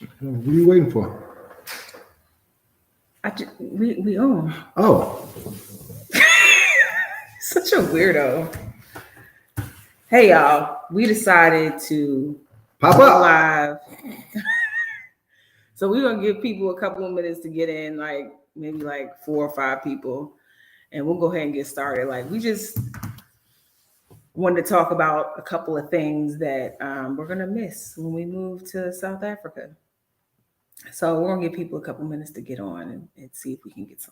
What are you waiting for? We on. Oh. Such a weirdo. Hey y'all, we decided to Pop go up. live. So we're gonna give people a couple of minutes to get in, like maybe like 4 or 5 people, and we'll go ahead and get started. Like we just wanted to talk about a couple of things that we're gonna miss when we move to South Africa. So we're gonna give people a couple minutes to get on and see if we can get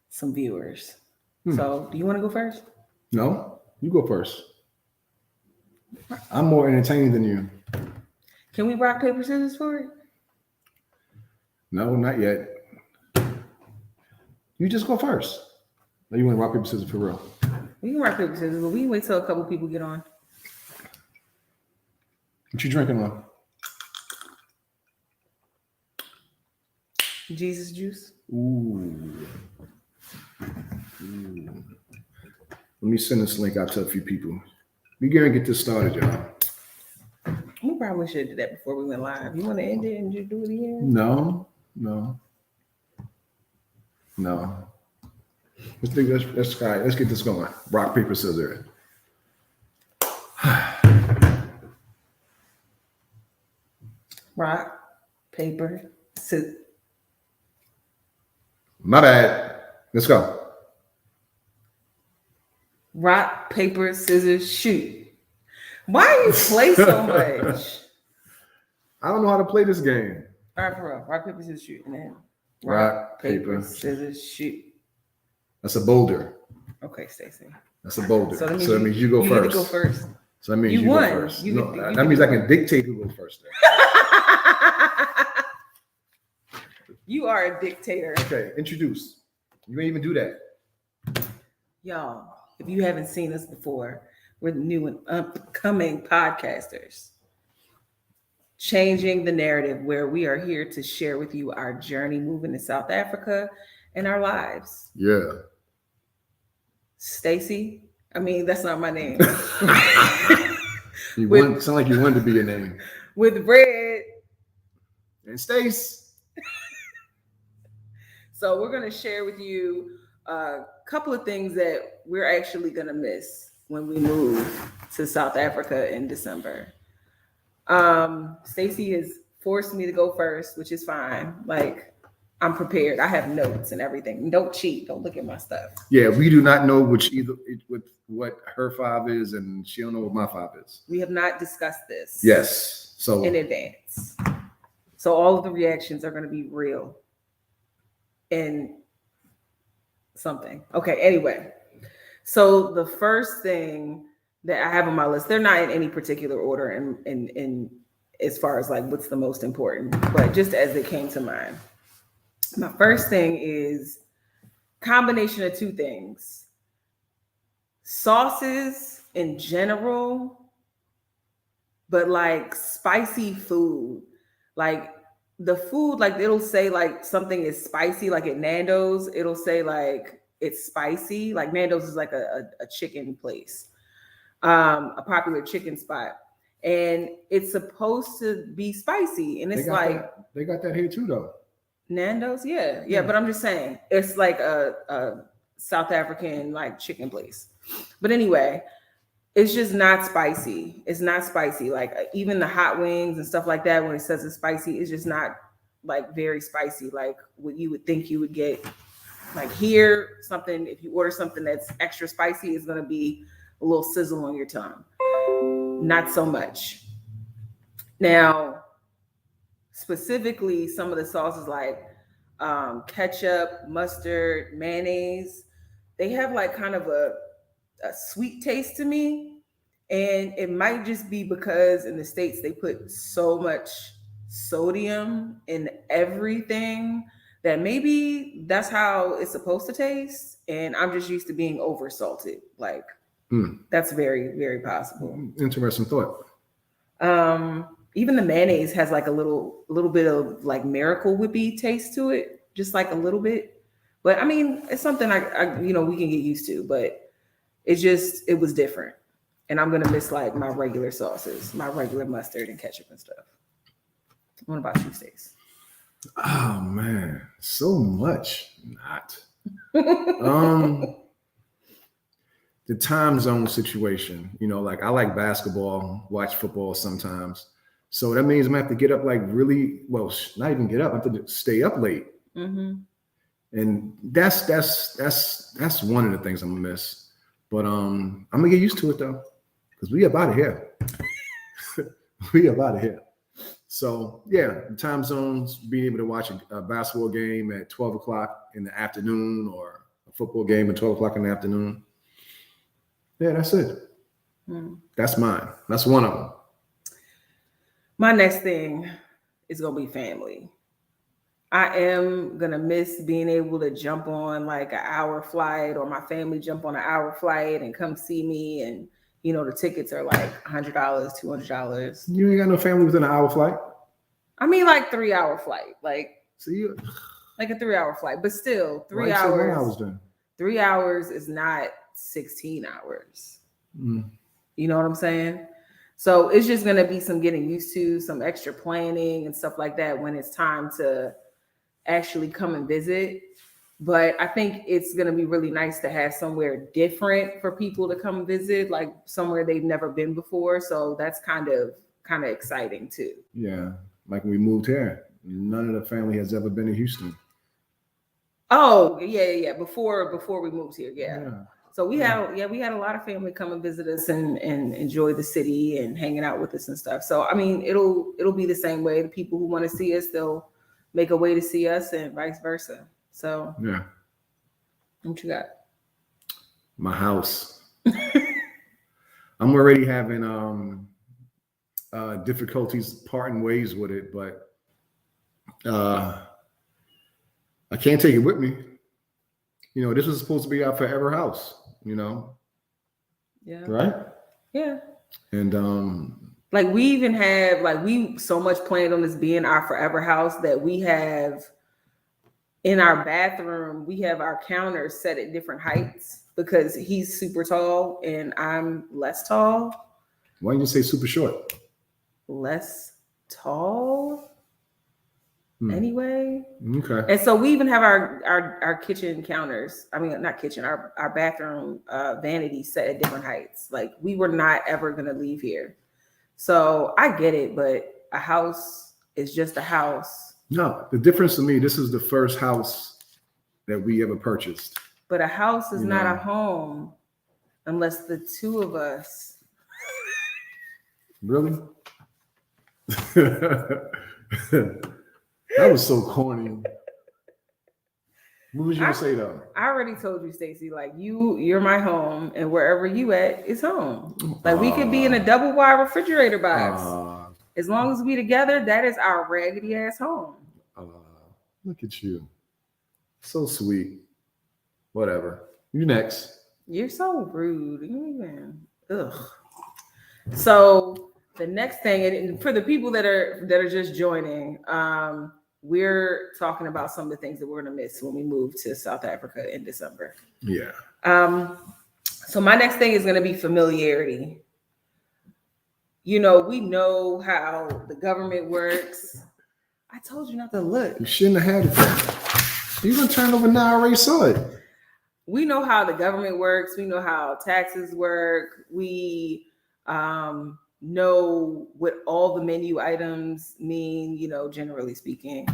some viewers. So do you want to go first? No, you go first. I'm more entertaining than you. Can we rock, paper, scissors for it? No, not yet. You just go first. Now you want to rock, paper, scissors for real? We can rock, paper, scissors, but we can wait till a couple people get on. What you drinking on? Jesus juice. Ooh. Let me send this link out to a few people. We gonna get this started, y'all. We probably should have did that before we went live. You want to end it and just do it again? No. Let's try it. Let's get this going. Rock, paper, scissors. Rock, paper, scissors. My bad. Let's go. Rock, paper, scissors, shoot. Why do you play so much? I don't know how to play this game. All right, for real. Rock, paper, scissors, shoot. And then Rock, paper, scissors, shoot. That's a boulder. Okay, Stacey. That's a boulder. So that means you go first. You go first. So that means you won. go first. You that means I can dictate who goes first. You are a dictator. Okay, introduce. You ain't even do that. Y'all, if you haven't seen us before, we're the new and upcoming podcasters. Changing the narrative, where we are here to share with you our journey moving to South Africa and our lives. Yeah. Stacey, I mean, that's not my name. Sound like you wanted to be your name. With Red. And Stace. So we're going to share with you a couple of things that we're actually going to miss when we move to South Africa in December. Stacey has forced me to go first, which is fine. Like, I'm prepared. I have notes and everything. Don't cheat. Don't look at my stuff. Yeah, we do not know what her 5 is, and she don't know what my 5 is. We have not discussed this. Yes. So in advance. So all of the reactions are going to be real. And something. Okay, anyway. So the first thing that I have on my list, they're not in any particular order in as far as like what's the most important, but just as it came to mind. My first thing is combination of 2 things. Sauces in general, but like spicy food. Like the food, like it'll say like something is spicy, like at Nando's, it'll say like it's spicy. Like Nando's is like a chicken place, a popular chicken spot. And it's supposed to be spicy. And it's they got that here too though. Nando's, yeah. But I'm just saying, it's like a South African like chicken place. But anyway, it's just not spicy. It's not spicy. Like even the hot wings and stuff like that, when it says it's spicy, it's just not like very spicy. Like what you would think you would get. Like here, something, if you order something that's extra spicy, it's going to be a little sizzle on your tongue. Not so much. Now, specifically, some of the sauces like ketchup, mustard, mayonnaise, they have like kind of a sweet taste to me. And it might just be because in the States, they put so much sodium in everything that maybe that's how it's supposed to taste. And I'm just used to being over salted. Like that's very, very possible. Interesting thought. Even the mayonnaise has like a little bit of like Miracle Whippy taste to it, just like a little bit. But I mean, it's something I we can get used to, but it was different. And I'm gonna miss like my regular sauces, my regular mustard and ketchup and stuff. What about you, Stace? Oh man, so much. Not. The time zone situation, like I like basketball, watch football sometimes. So that means I'm gonna have to get up like really, well, not even get up, I have to stay up late. Mm-hmm. And that's one of the things I'm gonna miss. But I'm gonna get used to it though, because we up out of here. We up out of here. So yeah, the time zones, being able to watch a basketball game at 12 o'clock in the afternoon or a football game at 12 o'clock in the afternoon. Yeah, that's it. That's mine. That's one of them. My next thing is gonna be family. I am gonna miss being able to jump on like an hour flight, or my family jump on an hour flight and come see me. And the tickets are like $100, $200. You ain't got no family within an hour flight? I mean, like 3-hour flight, like like a 3-hour flight, but still 3 right, hours. So 1 hour's done. 3 hours is not 16 hours. You know what I'm saying? So it's just going to be some getting used to, some extra planning and stuff like that when it's time to actually come and visit. But I think it's going to be really nice to have somewhere different for people to come visit, like somewhere they've never been before. So that's kind of exciting too. Yeah. Like when we moved here, none of the family has ever been in Houston. Oh, yeah. Before we moved here. Yeah. So we had a lot of family come and visit us and enjoy the city and hanging out with us and stuff. So I mean, it'll be the same way. The people who want to see us, they'll make a way to see us, and vice versa. So yeah. What you got? My house. I'm already having difficulties parting ways with it, but I can't take it with me. This was supposed to be our forever house, Yeah. Right? Yeah. And like we even have we so much planned on this being our forever house that we have in our bathroom, we have our counters set at different heights because he's super tall and I'm less tall. Why didn't you say super short? Less tall. Anyway. Okay. And so we even have our kitchen counters. I mean, not kitchen, our bathroom vanity set at different heights. Like we were not ever going to leave here. So I get it, but a house is just a house. No, the difference to me, this is the first house that we ever purchased. But a house is not a home unless the two of us. Really? That was so corny. What was you gonna say though? I already told you, Stacey, like you're my home, and wherever you at is home. Like we could be in a double wide refrigerator box. As long as we together, that is our raggedy ass home. Look at you. So sweet. Whatever. You next. You're so rude. Ugh. So the next thing, and for the people that are just joining, we're talking about some of the things that we're going to miss when we move to South Africa in December. Yeah. So my next thing is going to be familiarity. We know how the government works. I told you not to look. You shouldn't have had it. You're going to turn over now. I already saw it. We know how the government works. We know how taxes work. We know what all the menu items mean, generally speaking.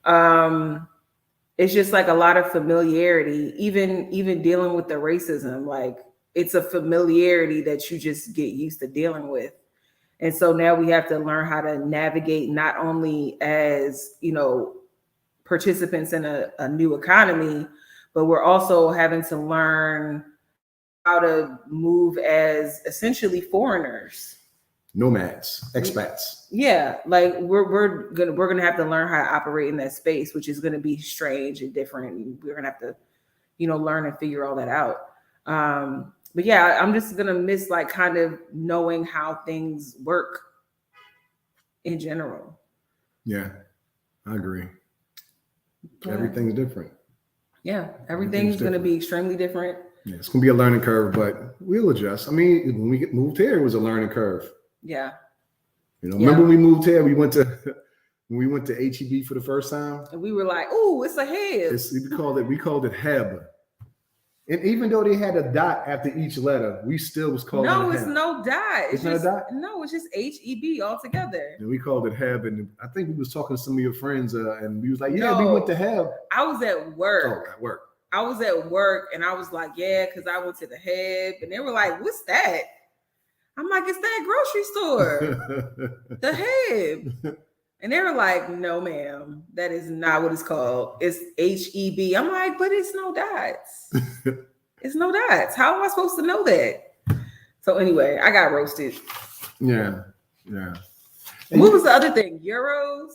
It's just like a lot of familiarity, even dealing with the racism. Like it's a familiarity that you just get used to dealing with. And so now we have to learn how to navigate not only as, participants in a new economy, but we're also having to learn how to move as essentially foreigners. Nomads, expats. Yeah, like we're gonna have to learn how to operate in that space, which is gonna be strange and different. And we're gonna have to, learn and figure all that out. But yeah, I'm just gonna miss like kind of knowing how things work in general. Yeah, I agree. Yeah. Everything's different. Yeah, everything's gonna be extremely different. Yeah, it's gonna be a learning curve, but we'll adjust. I mean, when we moved here, it was a learning curve. Yeah. Remember when we moved here, we went to when we went to HEB for the first time. And we were like, "Ooh, it's a heb." We called it heb. And even though they had a dot after each letter, we still was calling it heb. No, it's no dot. It's not a dot? No, it's just HEB altogether. And we called it heb. And I think we was talking to some of your friends and we was like, yeah, we went to heb. I was at work. Oh, at work. I was at work and I was like, yeah, because I went to the heb. And they were like, what's that? I'm like, it's that grocery store. The heb. And they were like, no, ma'am, that is not what it's called. It's HEB. I'm like, but it's no dots. It's no dots. How am I supposed to know that? So anyway, I got roasted. Yeah. What was the other thing? Euros?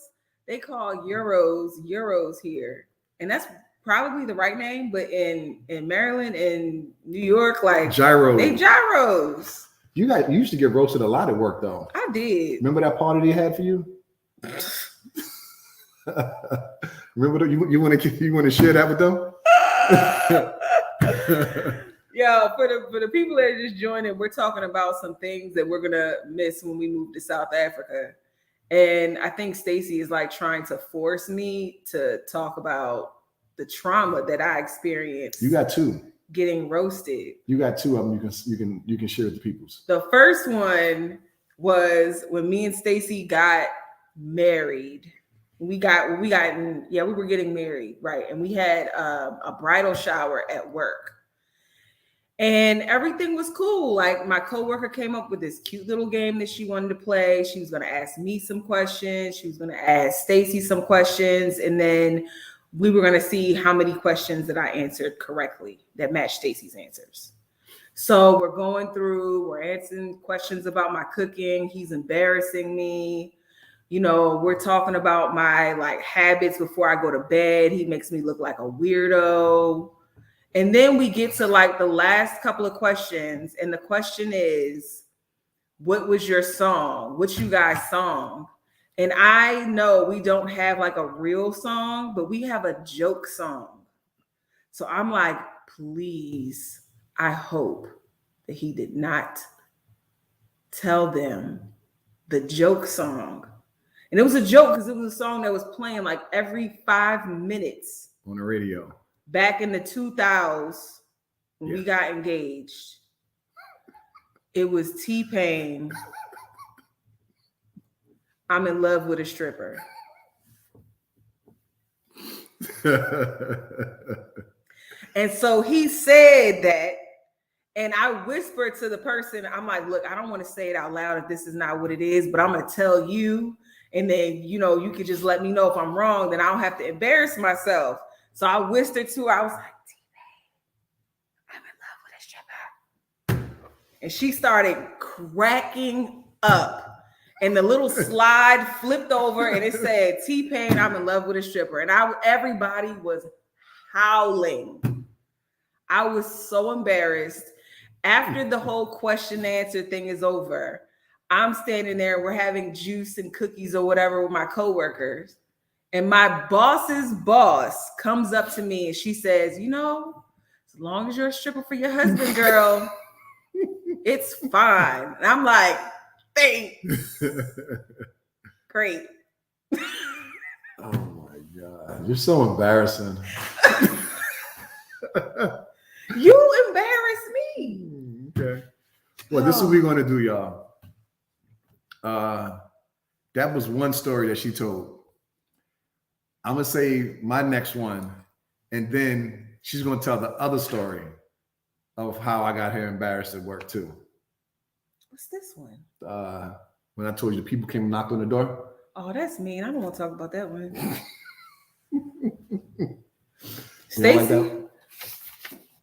They call euros here. And that's probably the right name, but in Maryland and New York, like gyros. They gyros. You used to get roasted a lot at work though. I did. Remember that party they had for you? Remember you want to share that with them? Yeah, for the people that are just joining, we're talking about some things that we're gonna miss when we move to South Africa. And I think Stacey is like trying to force me to talk about the trauma that I experienced. You got two. Getting roasted. You got two of them you can share with the peoples. The first one was when me and Stacey got married. We were getting married, right? And we had a bridal shower at work. And everything was cool. Like my coworker came up with this cute little game that she wanted to play. She was going to ask me some questions. She was going to ask Stacey some questions. And then we were going to see how many questions that I answered correctly that matched Stacey's answers. So we're answering questions about my cooking. He's embarrassing me. You know, we're talking about my like habits before I go to bed. He makes me look like a weirdo. And then we get to like the last couple of questions. And the question is, what was your song? What you guys song? And I know we don't have like a real song, but we have a joke song. So I'm like, please, I hope that he did not tell them the joke song. And it was a joke because it was a song that was playing like every 5 minutes on the radio. Back in the 2000s when we got engaged. It was T-Pain. I'm in love with a stripper. And so he said that, and I whispered to the person, I'm like, look, I don't want to say it out loud if this is not what it is, but I'm going to tell you. And then, you know, you could just let me know if I'm wrong, then I don't have to embarrass myself. So I whispered to her, I was like, T-Pain, I'm in love with a stripper. And she started cracking up. And the little slide flipped over and it said, T-Pain, I'm in love with a stripper. And everybody was howling. I was so embarrassed. After the whole question and answer thing is over, I'm standing there, we're having juice and cookies or whatever with my coworkers. And my boss's boss comes up to me and she says, you know, as long as you're a stripper for your husband, girl, it's fine. And I'm like, thanks. Great. Oh my God. You're so embarrassing. You embarrass me. Okay. Well, this is what we're going to do, y'all. That was one story that she told. I'm going to say my next one, and then she's going to tell the other story of how I got her embarrassed at work too. What's this one? When I told you the people came and knocked on the door. Oh, that's mean. I don't want to talk about that one. Stacey? Like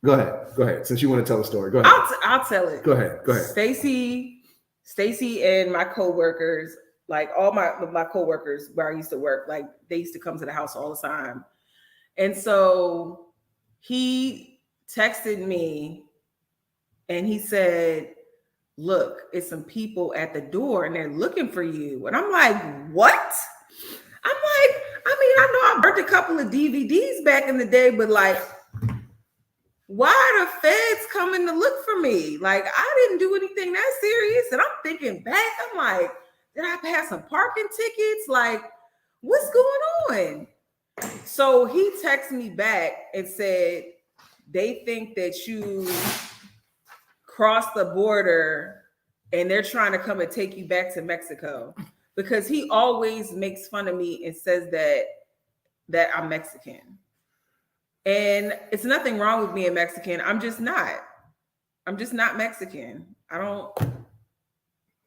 Go ahead. Since you want to tell the story, go ahead. I'll tell it. Go ahead. Stacey and my coworkers, like all my coworkers where I used to work, like they used to come to the house all the time. And so he texted me and he said, look, it's some people at the door and they're looking for you. And I'm like, what? I'm like, I know I burnt a couple of DVDs back in the day, but like, why are the feds coming to look for me? Like, I didn't do anything that serious. And I'm thinking back, I'm like, did I pass some parking tickets? Like, What's going on? So he texted me back and said they think that you crossed the border and they're trying to come and take you back to Mexico, because he always makes fun of me and says that I'm Mexican. And it's nothing wrong with being Mexican. I'm just not Mexican. I don't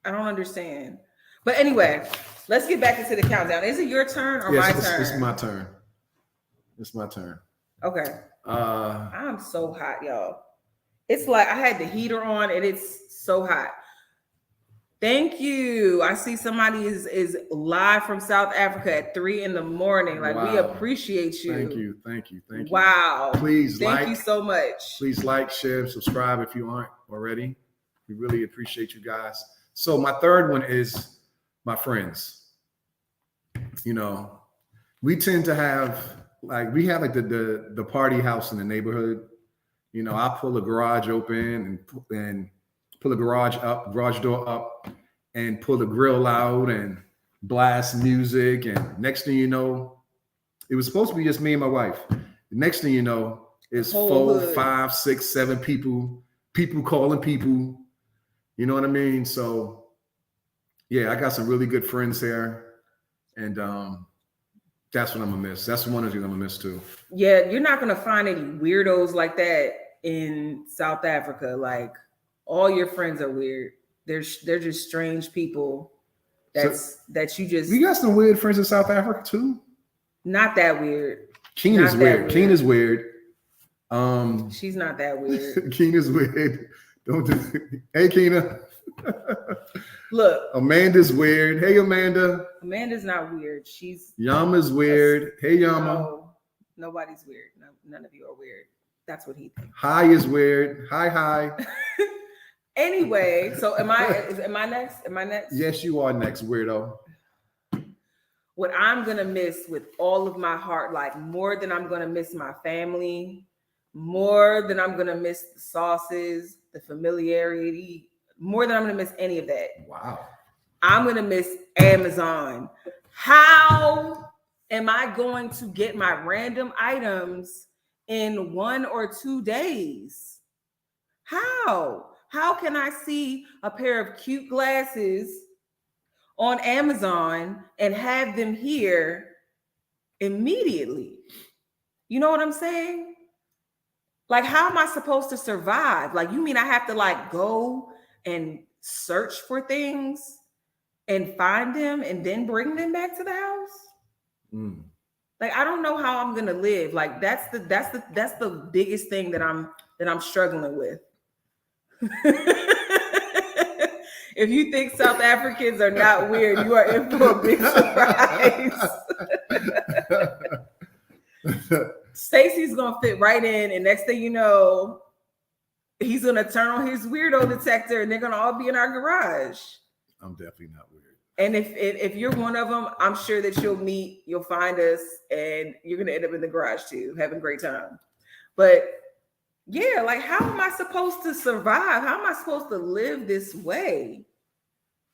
understand. But anyway, let's get back into the countdown. Is it your turn or my turn? It's my turn. It's my turn. Okay. I'm so hot, y'all. It's like I had the heater on and it's so hot. Thank you. I see somebody is live from South Africa at 3 a.m. Like, wow. We appreciate you. Thank you. Wow. Please thank you so much. Please like, share, subscribe if you aren't already. We really appreciate you guys. So my third one is my friends. You know, we tend to have we have the party house in the neighborhood. You know, I pull a garage open and pull the garage door up and pull the grill out and blast music. And next thing you know, it was supposed to be just me and my wife. The next thing you know, it's 4, 5, 6, 7 people calling people. You know what I mean? So yeah, I got some really good friends here. And that's what I'm gonna miss. That's one of the things I'm gonna miss too. Yeah, you're not gonna find any weirdos like that in South Africa. Like, all your friends are weird. They're just strange people. That you just. We got some weird friends in South Africa too. Not that weird. Keena's weird. Keena's weird. She's not that weird. Keena's weird. Hey, Keena. Look. Amanda's weird. Hey, Amanda. Amanda's not weird. Yama's weird. Hey, Yama. No, nobody's weird. No, none of you are weird. That's what he thinks. Hi is weird. Hi. Anyway, so am I next? Am I next? Yes, you are next, weirdo. What I'm gonna miss with all of my heart, like more than I'm gonna miss my family, more than I'm gonna miss the sauces, the familiarity, more than I'm gonna miss any of that. Wow. I'm gonna miss Amazon. How am I going to get my random items in 1 or 2 days? How can I see a pair of cute glasses on Amazon and have them here immediately? You know what I'm saying? Like, how am I supposed to survive? Like, you mean I have to go and search for things and find them and then bring them back to the house? Mm. Like, I don't know how I'm gonna live. Like, that's the biggest thing that I'm struggling with. If you think South Africans are not weird, you are in for a big surprise. Stacy's gonna fit right in, and next thing you know, he's gonna turn on his weirdo detector, and they're gonna all be in our garage. I'm definitely not weird. And if you're one of them, I'm sure that you'll find us, and you're gonna end up in the garage too, having a great time. But yeah, like, how am I supposed to survive? How am I supposed to live this way?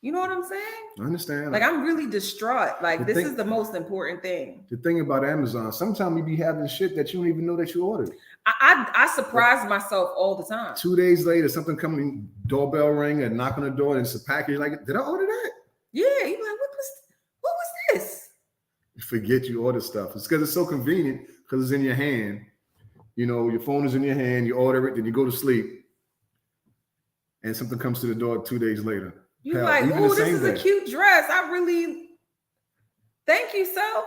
You know what I'm saying? I understand. Like, I'm really distraught. Like, this is the most important thing. The thing about Amazon, sometimes you be having shit that you don't even know that you ordered. I surprise myself all the time. 2 days later, something coming, doorbell ring, and knock on the door, and it's a package. Like, did I order that? Yeah, you're like, what was this? You forget you order stuff. It's because it's so convenient because it's in your hand. You know, your phone is in your hand, you order it, then you go to sleep, and something comes to the door 2 days later. You're like, oh, this is a cute dress. Thank you, self.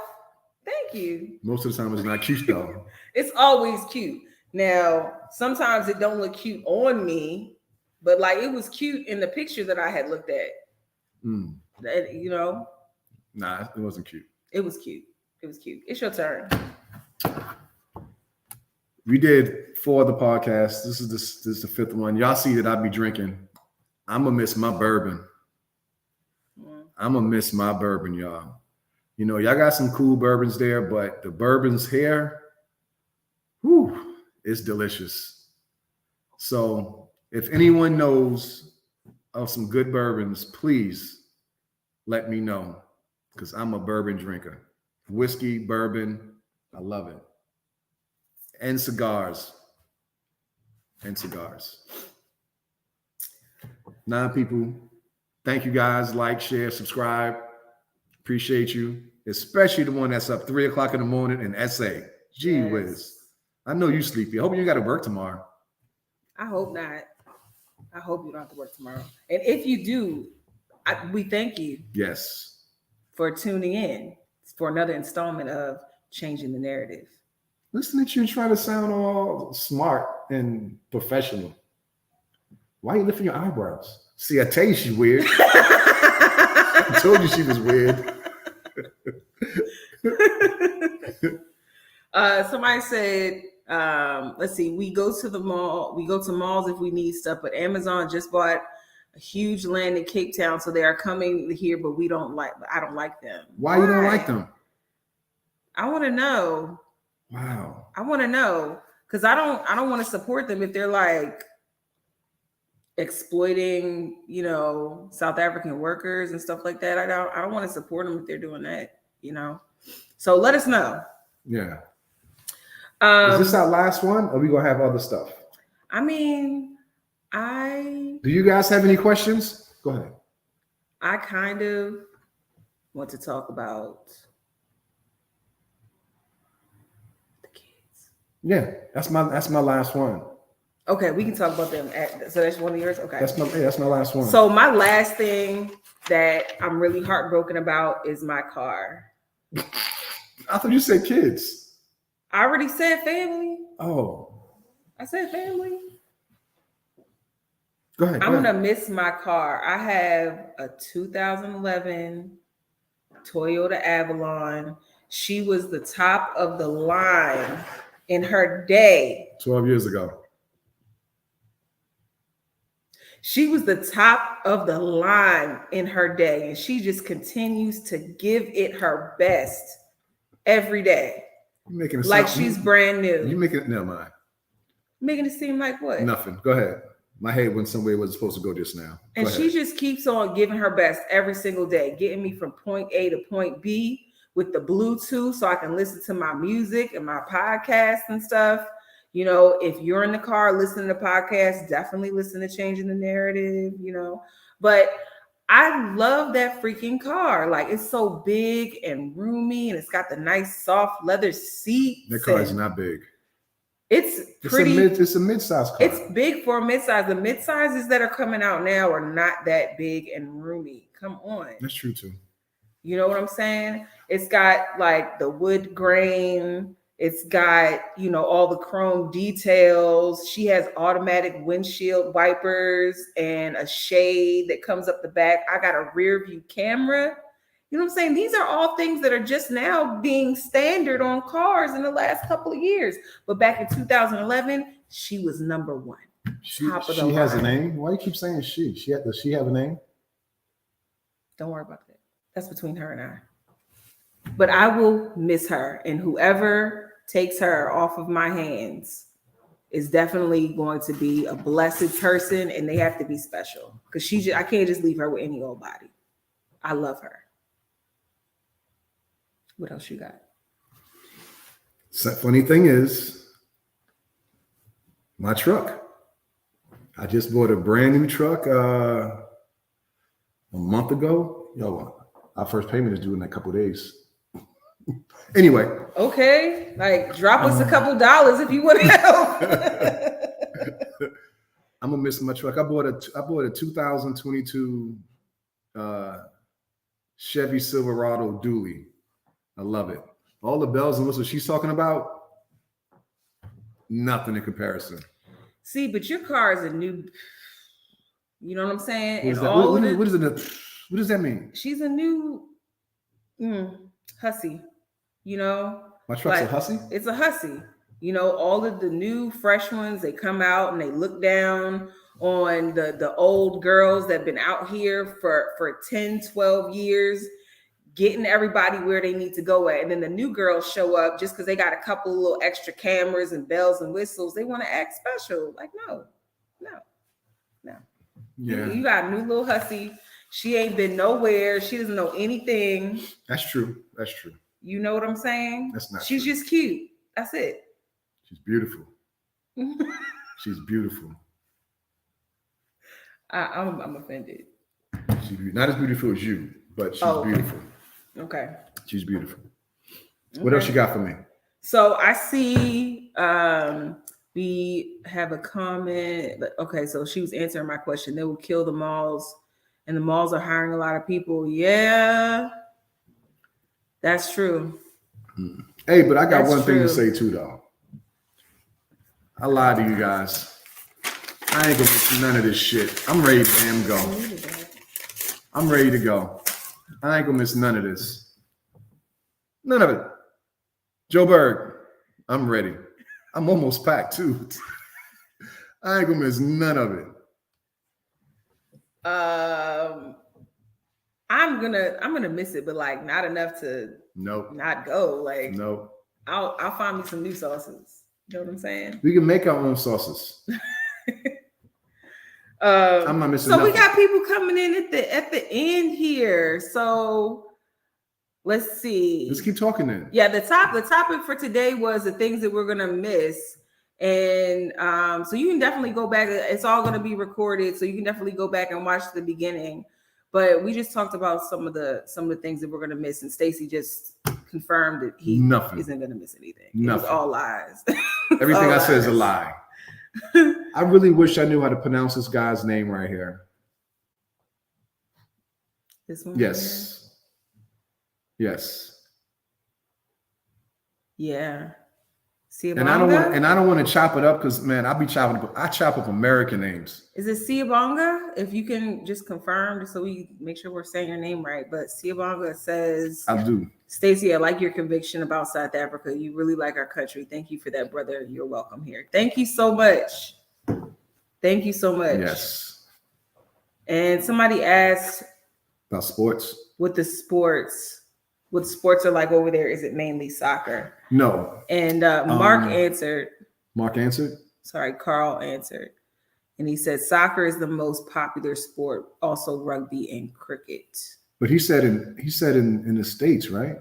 Thank you. Most of the time it's not cute though. It's always cute. Now, sometimes it don't look cute on me, but like, it was cute in the picture that I had looked at. Mm. You know? Nah, it wasn't cute. It was cute. It's your turn. We did 4 other podcasts. This is the 5th one. Y'all see that I be drinking. I'm gonna miss my bourbon. I'm gonna miss my bourbon, y'all. You know, y'all got some cool bourbons there, but the bourbons here, whew, it's delicious. So if anyone knows of some good bourbons, please let me know, because I'm a bourbon drinker. whiskey, bourbon. I love it. And cigars. Now, people, thank you guys. Like, share, subscribe. Appreciate you. Especially the one that's up 3 o'clock in the morning in SA. Gee whiz. I know you sleepy. I hope you got to work tomorrow. I hope not. I hope you don't have to work tomorrow. And if you do, we thank you. Yes. For tuning in for another installment of Changing the Narrative. Listen to you try to sound all smart and professional. Why are you lifting your eyebrows? See, I tell you she's weird. I told you she was weird. Somebody said, let's see, we go to the mall. We go to malls if we need stuff, but Amazon just bought a huge land in Cape Town, so they are coming here, but I don't like them. Why you don't like them? I want to know. Wow. I want to know because I don't want to support them if they're like exploiting, South African workers and stuff like that. I don't want to support them if they're doing that, So let us know. Yeah. Is this our last one, or are we gonna have other stuff? I mean, Do you guys have any questions? Go ahead. I kind of want to talk about the kids. Yeah, that's my last one. Okay, we can talk about them. So that's one of yours. Okay, that's my last one. So my last thing that I'm really heartbroken about is my car. I thought you said kids. I already said family. Oh, I said family. Go ahead. I'm gonna miss my car. I have a 2011 Toyota Avalon. She was the top of the line in her day. 12 years ago. She was the top of the line in her day, and she just continues to give it her best every day. You're making it like she's brand new. You make it, never mind. Making it seem like what? Nothing. Go ahead. My head went somewhere it wasn't supposed to go just now. And she just keeps on giving her best every single day, getting me from point A to point B with the Bluetooth so I can listen to my music and my podcast and stuff. If you're in the car listening to podcasts, definitely listen to Changing the Narrative, But I love that freaking car. Like, it's so big and roomy, and it's got the nice soft leather seats. That car is not big. It's pretty. It's a mid-size car. It's big for a mid-size. The mid-sizes that are coming out now are not that big and roomy. Come on. That's true too. You know what I'm saying? It's got like the wood grain. It's got, all the chrome details. She has automatic windshield wipers and a shade that comes up the back. I got a rear view camera. You know what I'm saying? These are all things that are just now being standard on cars in the last couple of years. But back in 2011, she was number one. She has a name? Why do you keep saying she? Does she have a name? Don't worry about that. That's between her and I. But I will miss her. And whoever takes her off of my hands is definitely going to be a blessed person. And they have to be special. Because I can't just leave her with any old body. I love her. What else you got? So funny thing is, my truck. I just bought a brand new truck a month ago. Our first payment is due in a couple of days. Anyway. Okay. Like, drop us a couple dollars if you want to help. I'm gonna miss my truck. I bought a 2022 Chevy Silverado dually. I love it. All the bells and whistles she's talking about, nothing in comparison. See, but your car is a new, you know what I'm saying? What does that mean? She's a new hussy, My truck's a hussy? It's a hussy. All of the new fresh ones, they come out and they look down on the old girls that have been out here for 10, 12 years, getting everybody where they need to go at. And then the new girls show up just because they got a couple of little extra cameras and bells and whistles. They want to act special. Like, no. Yeah. You got a new little hussy. She ain't been nowhere. She doesn't know anything. That's true. You know what I'm saying? That's not She's true. just cute. That's it. She's beautiful. She's beautiful. I'm offended. Not as beautiful as you, but she's beautiful. Okay. She's beautiful. What else you got for me? So I see we have a comment. Okay, so she was answering my question. They will kill the malls, and the malls are hiring a lot of people. Yeah, that's true. Hey, but I got one thing to say too, though. I lied to you guys. I ain't gonna miss none of this shit. I'm ready to damn go. I'm ready to go. I ain't gonna miss none of this. None of it. Joe Berg, I'm ready. I'm almost packed too. I ain't gonna miss none of it. I'm gonna miss it, but like not enough to not go. Like I'll find me some new sauces. You know what I'm saying? We can make our own sauces. I'm not missing nothing. We got people coming in at the end here. So let's see. Let's keep talking then. Yeah, the topic for today was the things that we're gonna miss. And so you can definitely go back. It's all gonna be recorded, so you can definitely go back and watch the beginning. But we just talked about some of the things that we're gonna miss, and Stacy just confirmed that he isn't gonna miss anything. It's all lies. Everything I said is a lie. I really wish I knew how to pronounce this guy's name right here. This one? Yes. Here? Yes. Yeah. And I don't want to chop it up because man, I chop up American names. Is it Siabonga? If you can just confirm, just so we make sure we're saying your name right. But Siabonga says, I do. Stacy, I like your conviction about South Africa. You really like our country. Thank you for that, brother. You're welcome here. Thank you so much. Thank you so much. Yes. And somebody asked about sports. What sports are like over there? Is it mainly soccer? No. And Mark answered. Mark answered? Sorry, Carl answered. And he said soccer is the most popular sport, also rugby and cricket. But he said in the States, right?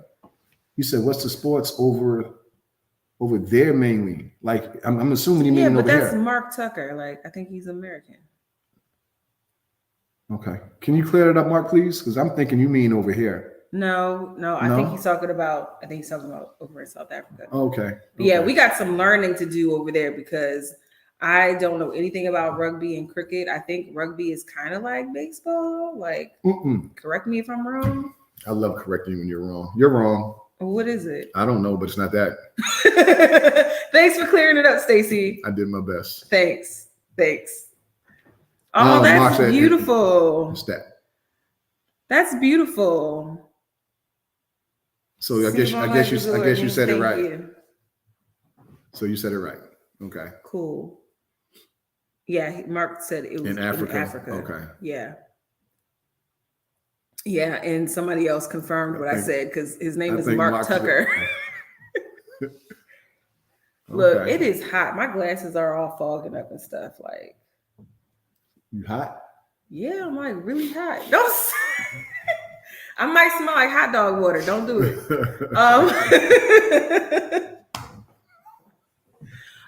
He said, what's the sports over there mainly? Like I'm assuming you mean over there. Yeah, but that's Mark Tucker. Like I think he's American. Okay. Can you clear it up, Mark, please? Because I'm thinking you mean over here. No. I think he's talking about over in South Africa. Okay. Yeah, we got some learning to do over there because I don't know anything about rugby and cricket. I think rugby is kind of like baseball. Like, correct me if I'm wrong. I love correcting you when you're wrong. You're wrong. What is it? I don't know, but it's not that. Thanks for clearing it up, Stacy. I did my best. Thanks. Oh, that's beautiful. What's that? That's beautiful. So I guess you said it right. So you said it right. Okay. Cool. Yeah, Mark said it was in Africa. Okay. Yeah. Yeah, and somebody else confirmed what I said because his name is Mark Tucker. Look, it is hot. My glasses are all fogging up and stuff. Like, you hot? Yeah, I'm like really hot. Don't. I might smell like hot dog water. Don't do it.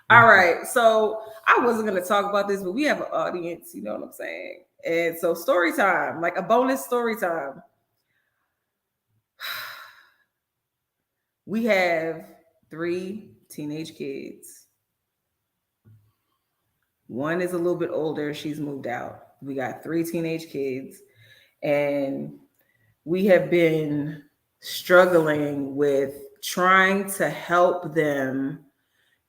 All right. So I wasn't going to talk about this, but we have an audience. You know what I'm saying? And so story time, like a bonus story time. We have 3 teenage kids. One is a little bit older. She's moved out. We got 3 teenage kids. And we have been struggling with trying to help them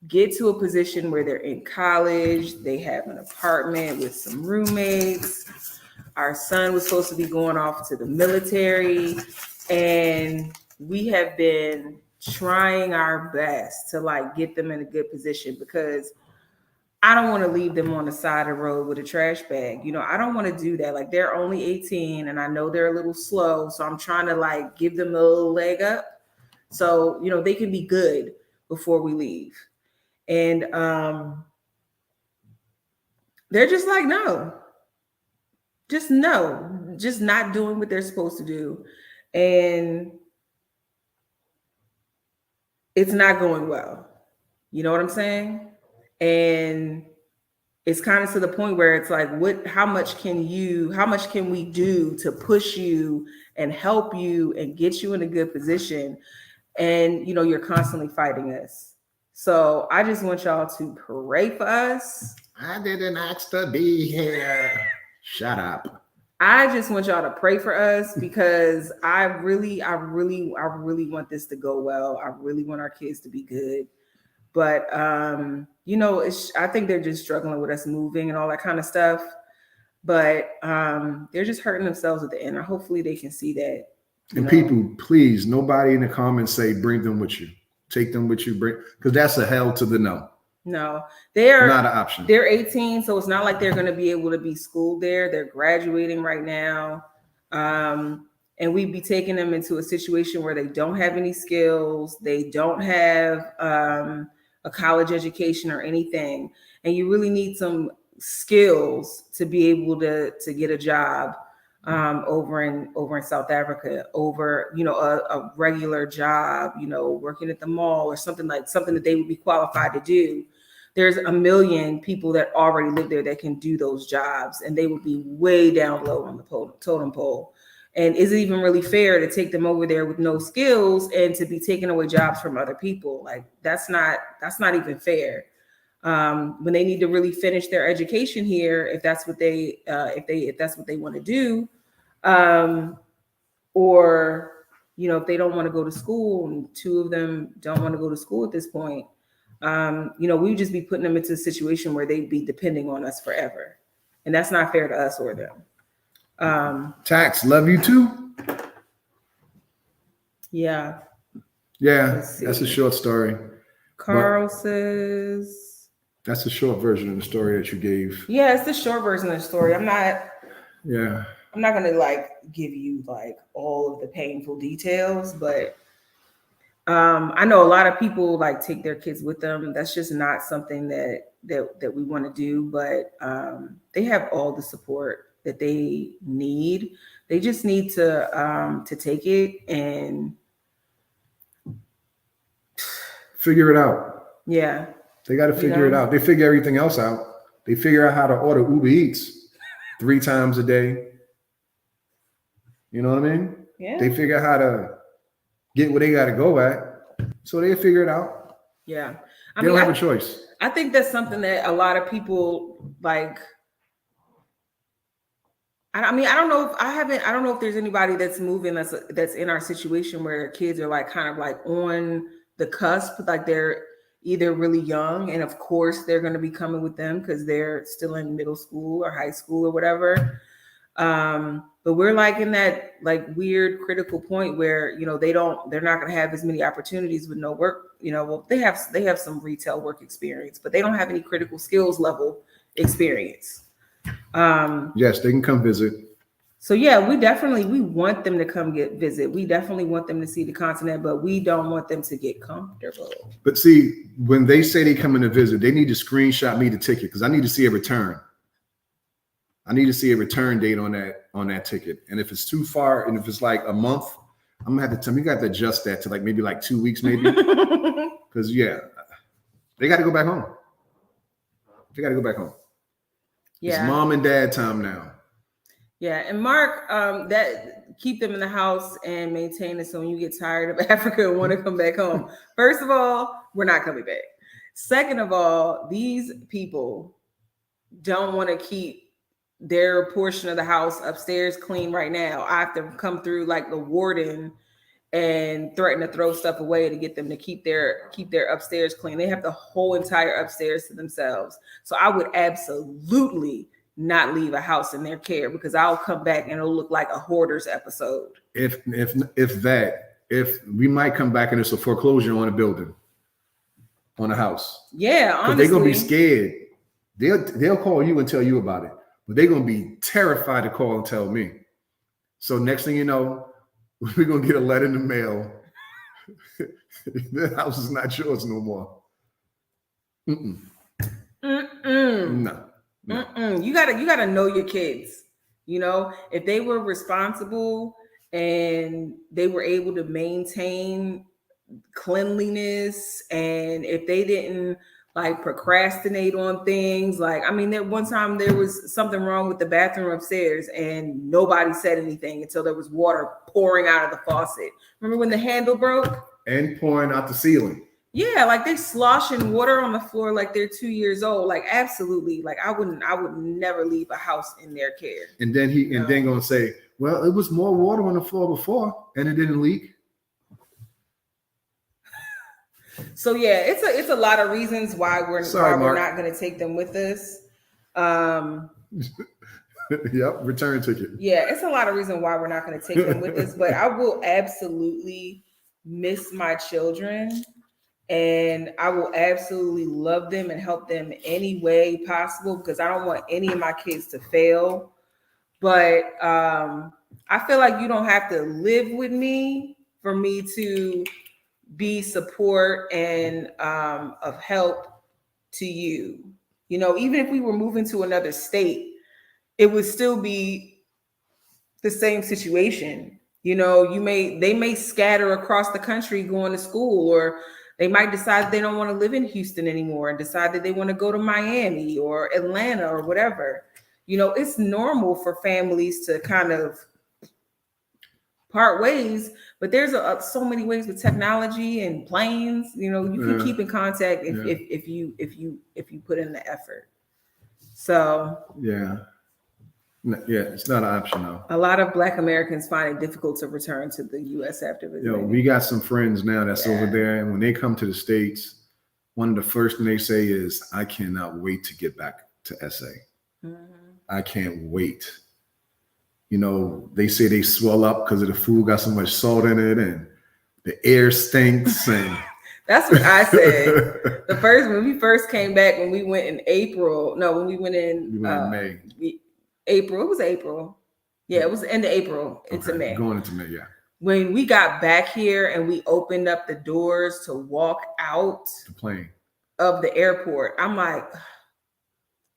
get to a position where they're in college. They have an apartment with some roommates. Our son was supposed to be going off to the military. And we have been trying our best to like get them in a good position because I don't want to leave them on the side of the road with a trash bag. You know, I don't want to do that. Like they're only 18 and I know they're a little slow. So I'm trying to like give them a little leg up. So, you know, they can be good before we leave. And they're just like, no, just not doing what they're supposed to do. And it's not going well. You know what I'm saying? And it's kind of to the point where it's like, how much can we do to push you and help you and get you in a good position? And, you're constantly fighting us. So I just want y'all to pray for us. I didn't ask to be here. Shut up. I just want y'all to pray for us because I really want this to go well. I really want our kids to be good. But, I think they're just struggling with us moving and all that kind of stuff. But they're just hurting themselves at the end. Hopefully they can see that. And people, please, nobody in the comments say, bring them with you. Take them with you. Because that's a hell to the no. No, they're not an option. They're 18, so it's not like they're going to be able to be schooled there. They're graduating right now. And we'd be taking them into a situation where they don't have any skills. They don't have a college education or anything. And you really need some skills to be able to get a job over in South Africa, a regular job, working at the mall or something that they would be qualified to do. There's a million people that already live there that can do those jobs, and they would be way down low on the totem pole. And is it even really fair to take them over there with no skills and to be taking away jobs from other people? Like that's not even fair. When they need to really finish their education here, if that's what they want to do, or if they don't want to go to school, and two of them don't want to go to school at this point, we would just be putting them into a situation where they'd be depending on us forever, and that's not fair to us or them. Tax, love you too. Yeah, that's a short story. Carl says that's a short version of the story that you gave. Yeah, it's the short version of the story. I'm not gonna give you all of the painful details, but I know a lot of people take their kids with them. That's just not something that we want to do, but they have all the support that they need. They just need to take it and figure it out. Yeah. They got to figure it out. They figure everything else out. They figure out how to order Uber Eats 3 times a day. You know what I mean? Yeah. They figure out how to get where they got to go at. So they figure it out. Yeah. They don't have a choice. I think that's something that a lot of people I don't know if there's anybody that's moving that's in our situation where kids are on the cusp, they're either really young, and of course they're going to be coming with them because they're still in middle school or high school or whatever. But we're in that weird critical point where they're not going to have as many opportunities with no work. They have some retail work experience, but they don't have any critical skills level experience. Yes, they can come visit. So yeah, we want them to come visit. We definitely want them to see the continent, but we don't want them to get comfortable. But see, when they say they coming to visit, they need to screenshot me the ticket because I need to see a return. I need to see a return date on that ticket. And if it's too far, and if it's a month, I'm gonna have to tell me, you got to adjust that to maybe 2 weeks, maybe. Because they got to go back home. They got to go back home. Yeah. It's mom and dad time now. Yeah, and Mark, that keep them in the house and maintain it so when you get tired of Africa and want to come back home. First of all, we're not coming back. Second of all, these people don't want to keep their portion of the house upstairs clean right now. I have to come through the warden and threaten to throw stuff away to get them to keep their upstairs clean. They have the whole entire upstairs to themselves. So I would absolutely not leave a house in their care because I'll come back and it'll look like a Hoarders episode. If we might come back and it's a foreclosure on a building, on a house. Yeah, honestly. They're gonna be scared. They'll call you and tell you about it, but they're gonna be terrified to call and tell me. So next thing you know, we're gonna get a letter in the mail. The house is not yours no more. No. You gotta know your kids. If they were responsible and they were able to maintain cleanliness, and if they didn't like procrastinate on things, like, I mean, there one time there was something wrong with the bathroom upstairs and nobody said anything until there was water pouring out of the faucet. Remember when the handle broke? And pouring out the ceiling. Yeah, like they sloshing water on the floor like they're 2 years old. Like, absolutely. Like, I would never leave a house in their care. And then then gonna say, well, it was more water on the floor before and it didn't leak. So yeah, it's a lot of reasons why we're not going to take them with us. Yep, return ticket. Yeah, it's a lot of reasons why we're not going to take them with us, but I will absolutely miss my children, and I will absolutely love them and help them any way possible, because I don't want any of my kids to fail. But I feel like you don't have to live with me for me to be support and of help to you. You know, even if we were moving to another state, it would still be the same situation. You know, they may scatter across the country going to school, or they might decide they don't want to live in Houston anymore and decide that they want to go to Miami or Atlanta or whatever. You know, it's normal for families to kind of part ways, but there's so many ways with technology and planes. You know, you can keep in contact if you put in the effort. So yeah, it's not an option though. A lot of Black Americans find it difficult to return to the U.S. after visiting. We got some friends now that's over there, and when they come to the States, one of the first things they say is, "I cannot wait to get back to SA. I can't wait." You know, they say they swell up because of the food got so much salt in it and the air stinks. And that's what I said. When we first came back, when we went in April. No, when we went in May. April. It was April. Yeah, it was the end of April into May. Going into May, yeah. When we got back here and we opened up the doors to walk out the plane of the airport, I'm like, it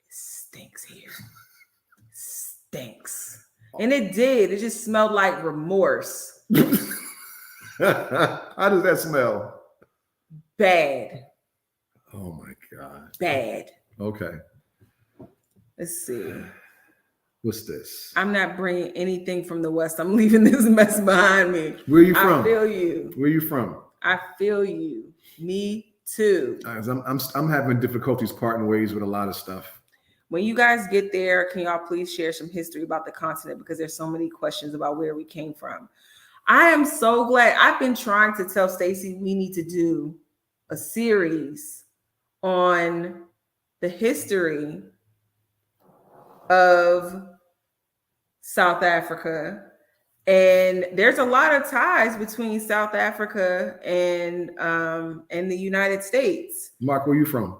stinks here. It stinks. And it did. It just smelled like remorse. How does that smell? Bad. Oh my God. Bad. Okay. Let's see. What's this? I'm not bringing anything from the West. I'm leaving this mess behind me. Where are you from? I feel you. Where are you from? I feel you. Me too. I'm having difficulties parting ways with a lot of stuff. When you guys get there, can y'all please share some history about the continent, because there's so many questions about where we came from. I am so glad. I've been trying to tell Stacey we need to do a series on the history of South Africa. And there's a lot of ties between South Africa and the United States. Mark, where are you from?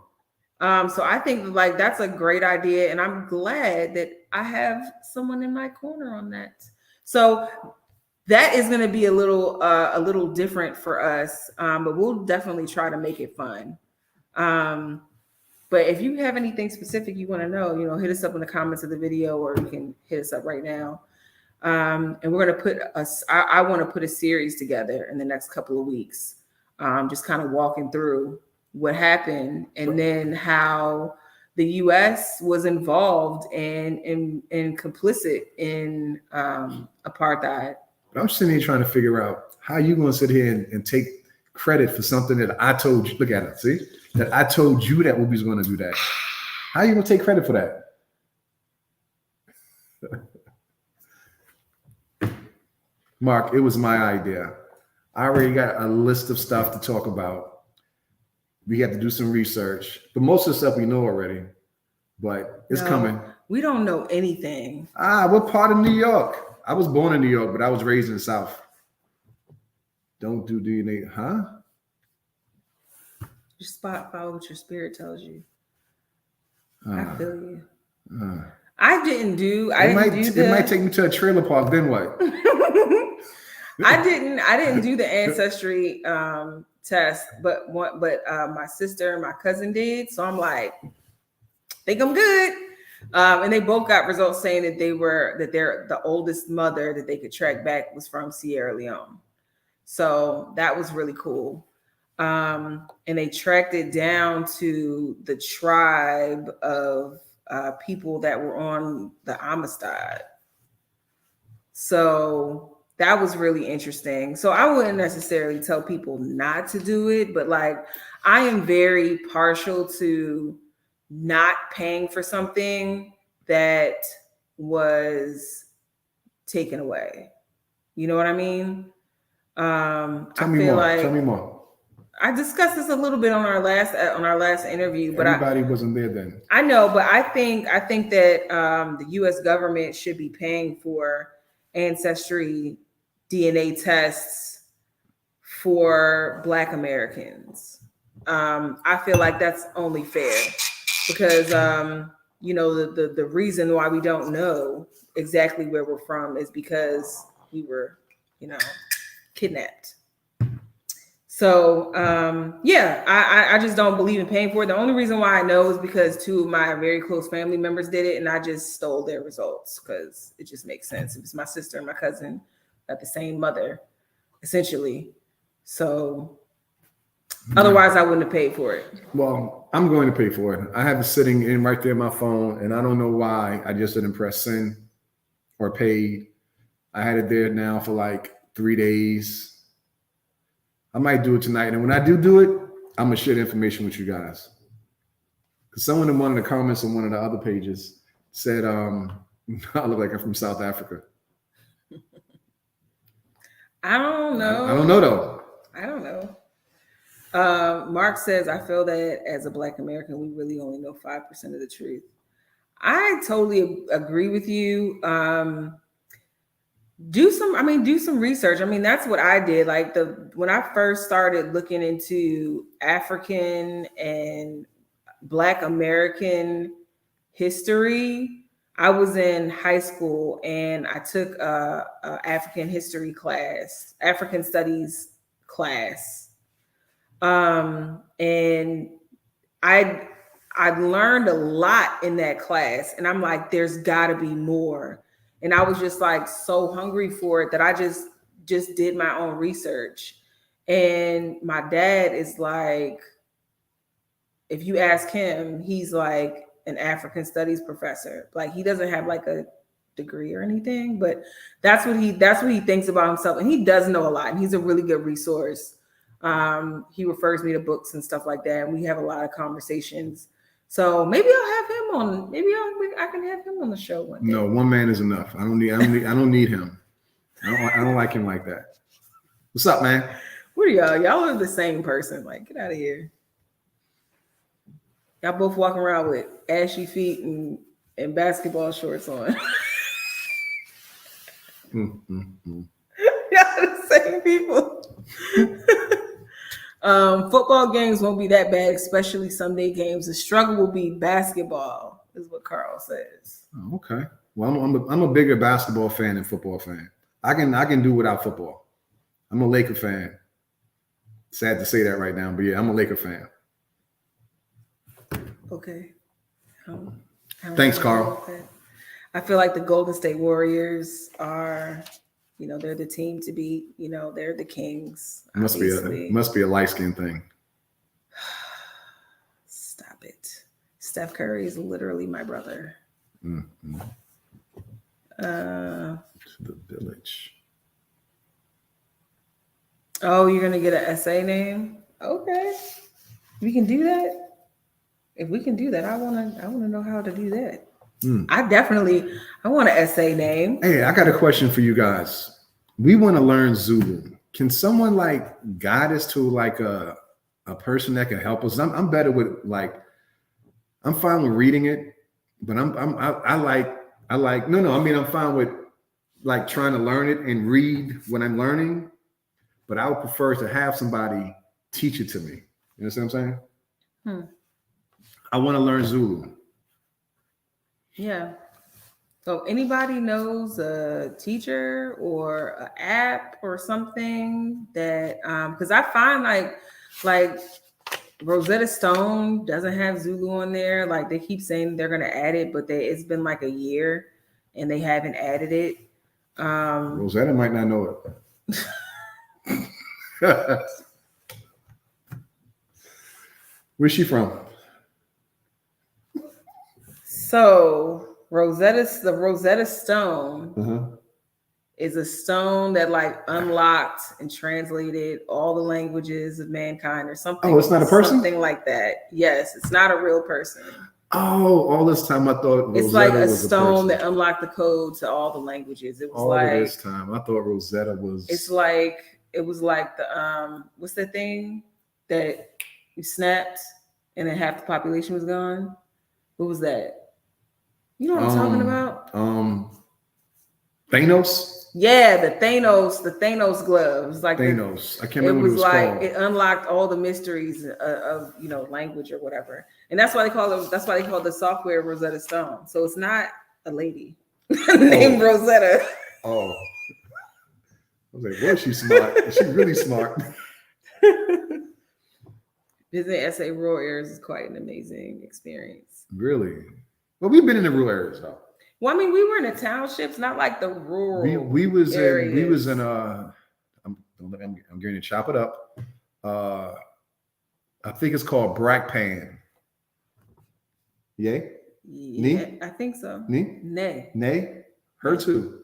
So I think like that's a great idea, and I'm glad that I have someone in my corner on that. So that is going to be a little different for us, but we'll definitely try to make it fun. But if you have anything specific you want to know, hit us up in the comments of the video, or you can hit us up right now. And we're going to put I want to put a series together in the next couple of weeks, just kind of walking through what happened, and then how the U.S. was involved and complicit in apartheid. But I'm sitting here trying to figure out how you going to sit here and take credit for something that I told you. Look at it, see? That I told you that we was going to do that. How are you going to take credit for that? Mark, it was my idea. I already got a list of stuff to talk about. We have to do some research, but most of the stuff we know already, but it's coming. We don't know anything. What part of New York? I was born in New York, but I was raised in the South. Don't do DNA, huh? Just follow what your spirit tells you. I feel you. I didn't do It might take me to a trailer park, then what? I didn't do the Ancestry test, but my sister and my cousin did. So I'm like, think I'm good. And they both got results saying that the oldest mother that they could track back was from Sierra Leone. So that was really cool. And they tracked it down to the tribe of people that were on the Amistad. So that was really interesting. So I wouldn't necessarily tell people not to do it, but like I am very partial to not paying for something that was taken away. You know what I mean? Tell me more. I discussed this a little bit on our last interview, but everybody wasn't there then. I know, but I think that the U.S. government should be paying for Ancestry DNA tests for Black Americans. I feel like that's only fair because the reason why we don't know exactly where we're from is because we were kidnapped. So I just don't believe in paying for it. The only reason why I know is because two of my very close family members did it, and I just stole their results because it just makes sense. It was my sister and my cousin got the same mother, essentially. So otherwise, I wouldn't have paid for it. Well, I'm going to pay for it. I have it sitting in right there on my phone, and I don't know why I just didn't press send or paid. I had it there now for like 3 days. I might do it tonight. And when I do it, I'm going to share the information with you guys. Because someone in one of the comments on one of the other pages said, I look like I'm from South Africa. I don't know. I don't know, though. I don't know. Mark says, I feel that as a Black American, we really only know 5% of the truth. I totally agree with you. Do some research. I mean, that's what I did. Like when I first started looking into African and Black American history, I was in high school and I took a African history class, African studies class. And I learned a lot in that class, and I'm like, there's gotta be more. And I was just like so hungry for it that I just did my own research. And my dad is like, if you ask him, he's like an African studies professor. Like he doesn't have like a degree or anything, but that's what he thinks about himself. And he does know a lot, and he's a really good resource. He refers me to books and stuff like that, and we have a lot of conversations. So maybe I'll have him on. I can have him on the show one day. No, one man is enough. I don't need him. I don't like him like that. What's up, man? What are y'all? Y'all are the same person. Like, get out of here. Y'all both walking around with ashy feet and basketball shorts on. Y'all the same people. Football games won't be that bad, especially Sunday games. The struggle will be basketball, is what Carl says. Oh, okay. Well, I'm a bigger basketball fan than football fan. I can do without football. I'm a Laker fan. Sad to say that right now, but yeah, I'm a Laker fan. Okay. Thanks, Carl. I feel like the Golden State Warriors are, they're the team to beat. They're the Kings. Must be a light skin thing. Stop it. Steph Curry is literally my brother. Mm-hmm. To the village. Oh, you're gonna get an essay name? Okay, we can do that. If we can do that, I wanna know how to do that. I want an essay name. Hey, I got a question for you guys. We want to learn Zulu. Can someone guide us to a person that can help us? I'm better with I'm fine with reading it, but I'm fine with trying to learn it and read when I'm learning, but I would prefer to have somebody teach it to me. You know what I'm saying? I want to learn Zulu. Yeah. So anybody knows a teacher or an app or something that because I find like Rosetta Stone doesn't have Zulu on there. Like they keep saying they're gonna add it, but it's been like a year and they haven't added it. Rosetta might not know it. Where's she from? So the Rosetta Stone is a stone that like unlocked and translated all the languages of mankind or something. Oh, it's not a person? Something like that. Yes, it's not a real person. Oh, all this time I thought Rosetta it's like a was stone a that unlocked the code to all the languages. It was all like of this time I thought Rosetta was. It's like it was like the what's that thing that you snapped and then half the population was gone? What was that? You know what I'm talking about? Thanos. Yeah, the Thanos gloves. Like Thanos. I can't remember what it was like called. it unlocked all the mysteries of language or whatever. And that's why they call the software Rosetta Stone. So it's not a lady named Rosetta. Oh. I was like, boy, she's smart. She's really smart. Visiting SA rural areas is quite an amazing experience. Really? Well, we've been in the rural areas though. Well, I mean, we were in the townships, not like the rural. We was areas. in I'm going to chop it up. I think it's called Brackpan. Yay? Yeah, Nee? I think so. Nee? Nay. Her too.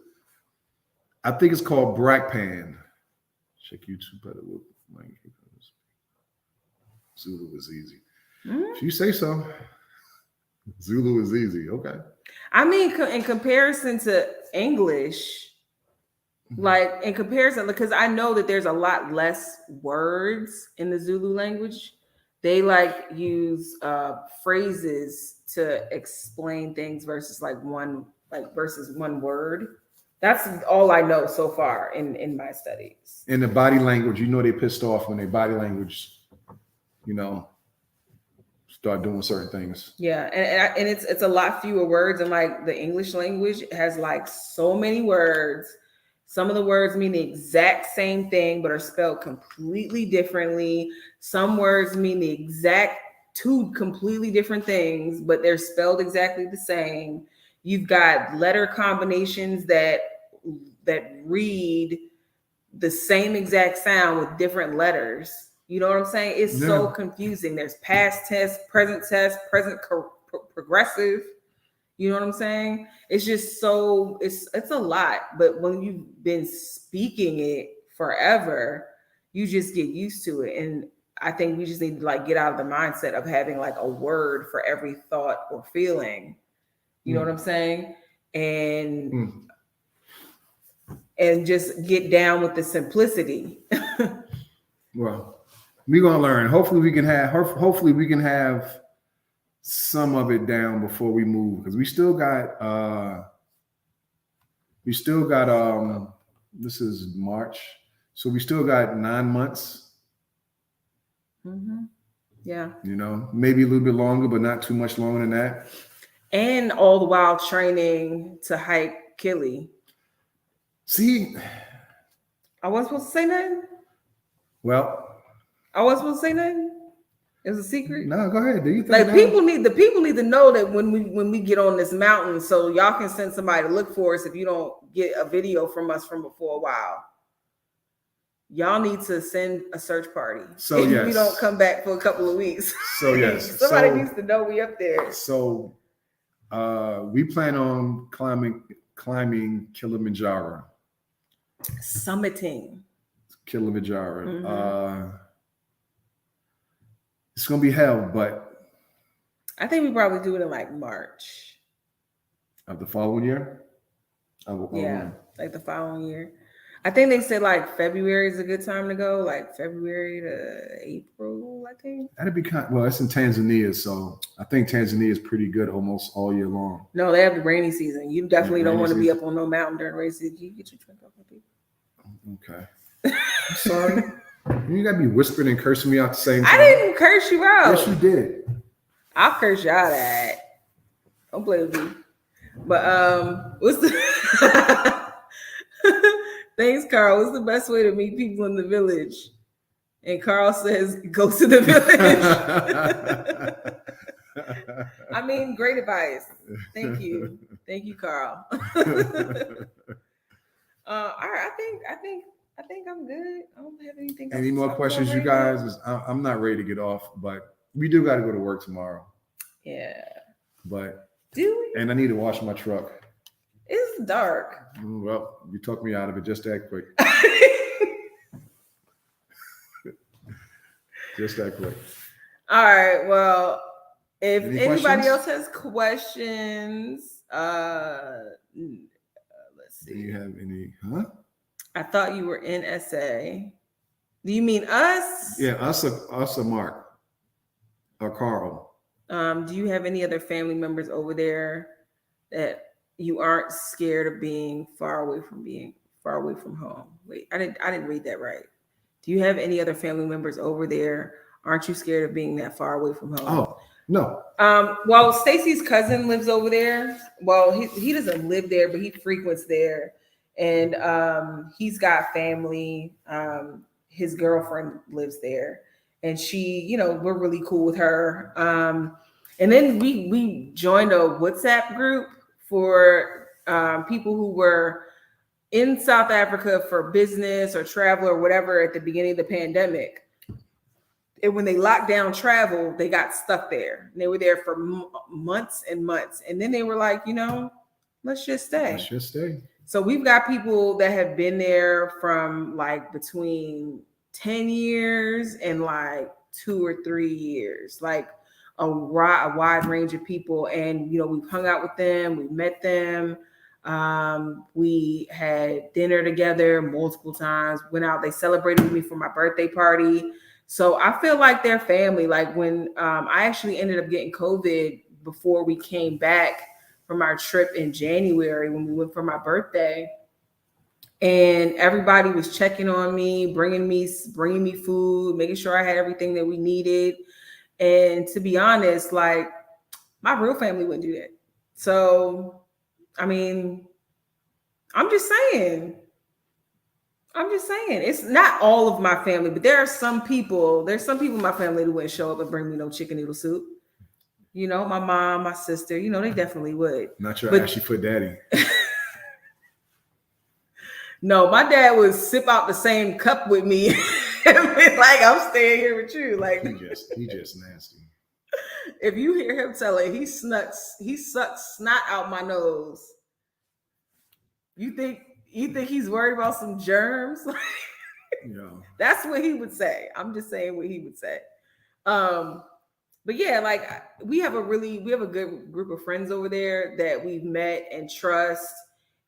I think it's called Brackpan. Check YouTube better. Zulu is easy. If you say so. Zulu is easy. Okay. I mean, in comparison to English, like in comparison, because I know that there's a lot less words in the Zulu language. They like use phrases to explain things versus one word. That's all I know so far in my studies. In the body language, they pissed off when their body language, start doing certain things. Yeah, and it's a lot fewer words, and like the English language has like so many words. Some of the words mean the exact same thing but are spelled completely differently. Some words mean the exact two completely different things, but they're spelled exactly the same. You've got letter combinations that read the same exact sound with different letters. You know what I'm saying? It's so confusing. There's past tense, present progressive. You know what I'm saying? It's just so it's a lot. But when you've been speaking it forever, you just get used to it. And I think we just need to like get out of the mindset of having like a word for every thought or feeling. You know what I'm saying? And just get down with the simplicity. Well, we're gonna learn. Hopefully we can have some of it down before we move, because we still got this is March, so we still got 9 months. Yeah. Maybe a little bit longer, but not too much longer than that. And all the while training to hike Kili. See, I wasn't supposed to say nothing. Well, I wasn't supposed to say nothing. It was a secret. No, go ahead. Do you think like people need to know that when we get on this mountain, so y'all can send somebody to look for us if you don't get a video from us from before a while. Y'all need to send a search party. So if we don't come back for a couple of weeks. So yes, somebody needs to know we up there. So we plan on climbing Kilimanjaro. Summiting Kilimanjaro. It's gonna be hell, but I think we probably do it in like March of the following year. Like the following year. I think they said like February is a good time to go, like February to April. I think that'd be it's in Tanzania, so I think Tanzania is pretty good almost all year long. No, they have the rainy season. You definitely don't want to be up on no mountain during rainy season. You get your drink off of people. Okay. I'm sorry. You gotta be whispering and cursing me out the same time. I didn't curse you out. Yes, you did. I'll curse you out of that. Don't play with me. But what's the thanks, Carl. What's the best way to meet people in the village? And Carl says, go to the village. I mean, great advice. Thank you, Carl. All right, I think I'm good. I don't have anything. Any more questions, you guys? I'm not ready to get off, but we do got to go to work tomorrow. Yeah. But do we? And I need to wash my truck. It's dark. Well, you took me out of it just that quick. Just that quick. All right. Well, if anybody questions? else has questions, let's see. Do you have any? Huh? I thought you were in SA. Do you mean us? Yeah, us or Mark or Carl. Do you have any other family members over there that you aren't scared of being far away from home? Wait, I didn't read that right. Do you have any other family members over there? Aren't you scared of being that far away from home? Oh, no. Well, Stacy's cousin lives over there. Well, he doesn't live there, but he frequents there. And he's got family. His girlfriend lives there. And she, we're really cool with her. And then we joined a WhatsApp group for people who were in South Africa for business or travel or whatever at the beginning of the pandemic. And when they locked down travel, they got stuck there. And they were there for months and months. And then they were like, let's just stay. Let's just stay. So we've got people that have been there from like between 10 years and like 2 or 3 years, like a wide range of people. And, we've hung out with them. We met them. We had dinner together multiple times, went out. They celebrated with me for my birthday party. So I feel like they're family. Like when I actually ended up getting COVID before we came back from our trip in January when we went for my birthday, and everybody was checking on me, bringing me food, making sure I had everything that we needed. And to be honest, like my real family wouldn't do that. So, I mean, I'm just saying, it's not all of my family, but there's some people in my family that wouldn't show up and bring me no chicken noodle soup. My mom, my sister, they definitely would. Not your ashy foot daddy. No, my dad would sip out the same cup with me and be like, I'm staying here with you. Like he just nasty. If you hear him telling, he sucks snot out my nose. You think he's worried about some germs? Yeah. That's what he would say. I'm just saying what he would say. But yeah, like we have a good group of friends over there that we've met and trust,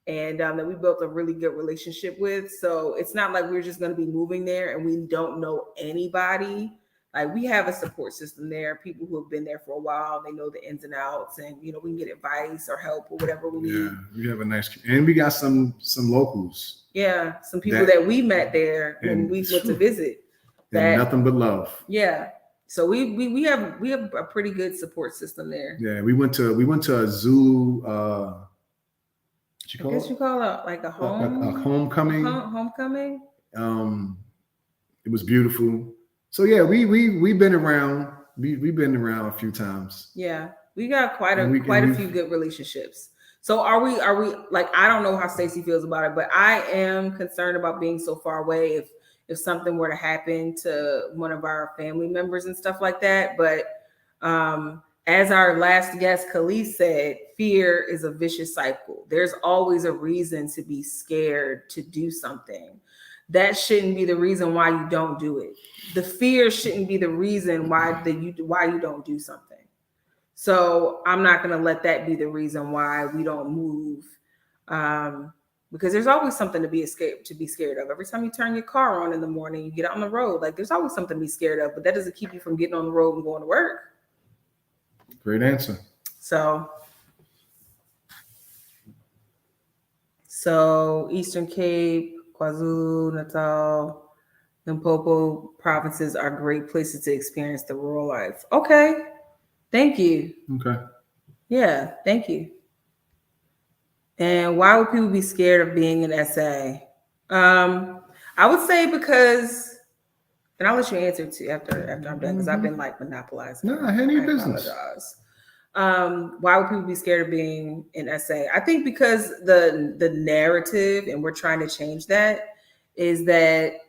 and that we built a really good relationship with. So it's not like we're just going to be moving there and we don't know anybody. Like we have a support system there, people who have been there for a while. They know the ins and outs, and we can get advice or help or whatever we need. Yeah, we have a nice, and we got some locals. Yeah, some people that we met there when we went to visit. And nothing but love. Yeah. So we have a pretty good support system there. Yeah, we went to a Zulu. I guess you call it like a home. A homecoming. Homecoming. It was beautiful. So yeah, we've been around. We've been around a few times. Yeah, we got quite a few good relationships. So are we like, I don't know how Stacey feels about it, but I am concerned about being so far away if something were to happen to one of our family members and stuff like that. But as our last guest, Khalees, said, fear is a vicious cycle. There's always a reason to be scared to do something. That shouldn't be the reason why you don't do it. The fear shouldn't be the reason why you don't do something. So I'm not going to let that be the reason why we don't move. Because there's always something to be scared of. Every time you turn your car on in the morning, you get out on the road, like there's always something to be scared of, but that doesn't keep you from getting on the road and going to work. Great answer. So Eastern Cape, KwaZulu, Natal, Limpopo provinces are great places to experience the rural life. Okay. Thank you. Okay. Yeah, thank you. And why would people be scared of being in SA? I would say because, and I'll let you answer too after I'm done, because I've been like monopolizing. No, I had any business. Apologize. Why would people be scared of being in SA? I think because the narrative, and we're trying to change that, is that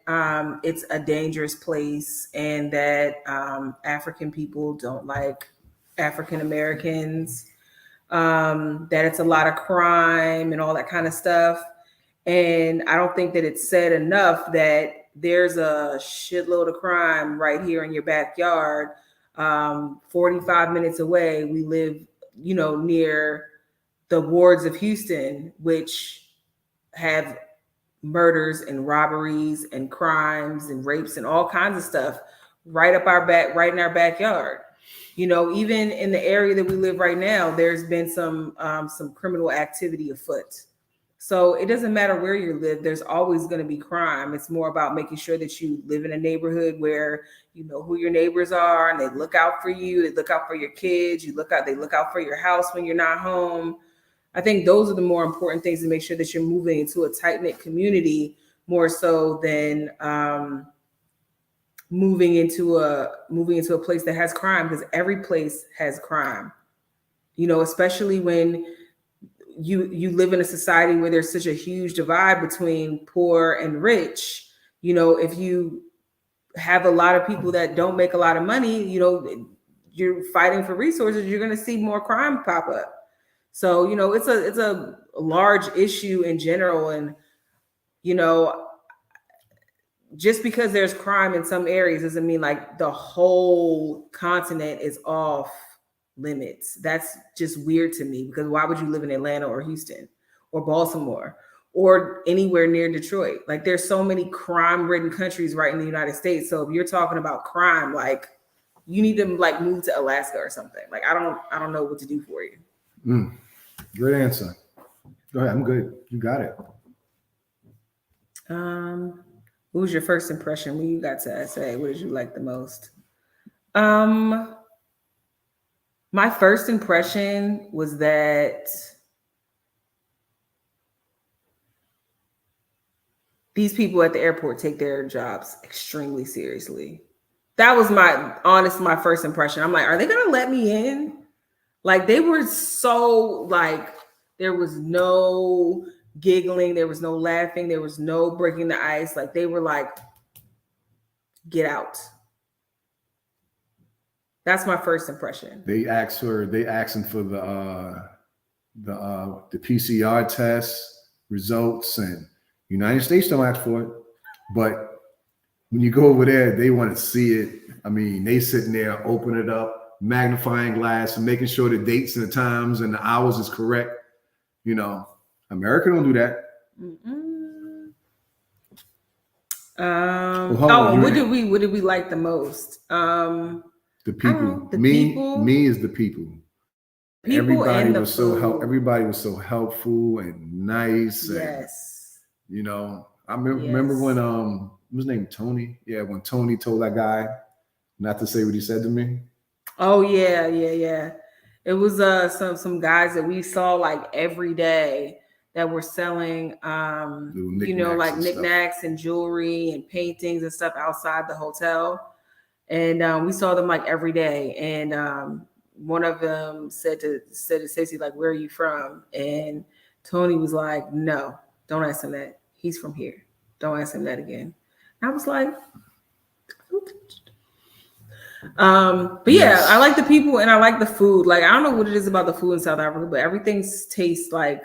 it's a dangerous place, and that African people don't like African Americans, that it's a lot of crime and all that kind of stuff. And I don't think that it's said enough that there's a shitload of crime right here in your backyard. 45 minutes away, we live, near the wards of Houston, which have murders and robberies and crimes and rapes and all kinds of stuff right up our back, right in our backyard. Even in the area that we live right now, there's been some criminal activity afoot. So it doesn't matter where you live, there's always going to be crime. It's more about making sure that you live in a neighborhood where you know who your neighbors are and they look out for you, they look out for your kids, they look out for your house when you're not home. I think those are the more important things to make sure that you're moving into a tight-knit community more so than moving into a place that has crime, because every place has crime. Especially when you live in a society where there's such a huge divide between poor and rich. If you have a lot of people that don't make a lot of money, you're fighting for resources, you're going to see more crime pop up. So, it's a large issue in general. And, just because there's crime in some areas doesn't mean like the whole continent is off limits. That's just weird to me, because why would you live in Atlanta or Houston or Baltimore or anywhere near Detroit? Like, there's so many crime-ridden countries right in the United States. So if you're talking about crime, like, you need to like move to Alaska or something. Like, I don't know what to do for you. Good answer. Go ahead. I'm good. You got it. What was your first impression when you got to SA? What did you like the most? My first impression was that these people at the airport take their jobs extremely seriously. That was my first impression. I'm like, are they gonna let me in? Like, they were so like, there was no giggling, there was no laughing, there was no breaking the ice. Like, they were like, get out. That's my first impression. They asking for the PCR test results, and United States don't ask for it. But when you go over there, they want to see it. I mean, they sitting there, open it up, magnifying glass, and making sure the dates and the times and the hours is correct. America don't do that. What did we like the most? The people. People. Me is the people. Everybody was so helpful and nice. Yes. And, I remember when what was his name, Tony? Yeah, when Tony told that guy not to say what he said to me. Oh yeah. It was some guys that we saw like every day that were selling like knickknacks and jewelry and paintings and stuff outside the hotel. And we saw them like every day. And one of them said to Stacey, like, where are you from? And Tony was like, no, don't ask him that. He's from here. Don't ask him that again. I was like, but yeah, I like the people and I like the food. Like, I don't know what it is about the food in South Africa, but everything tastes like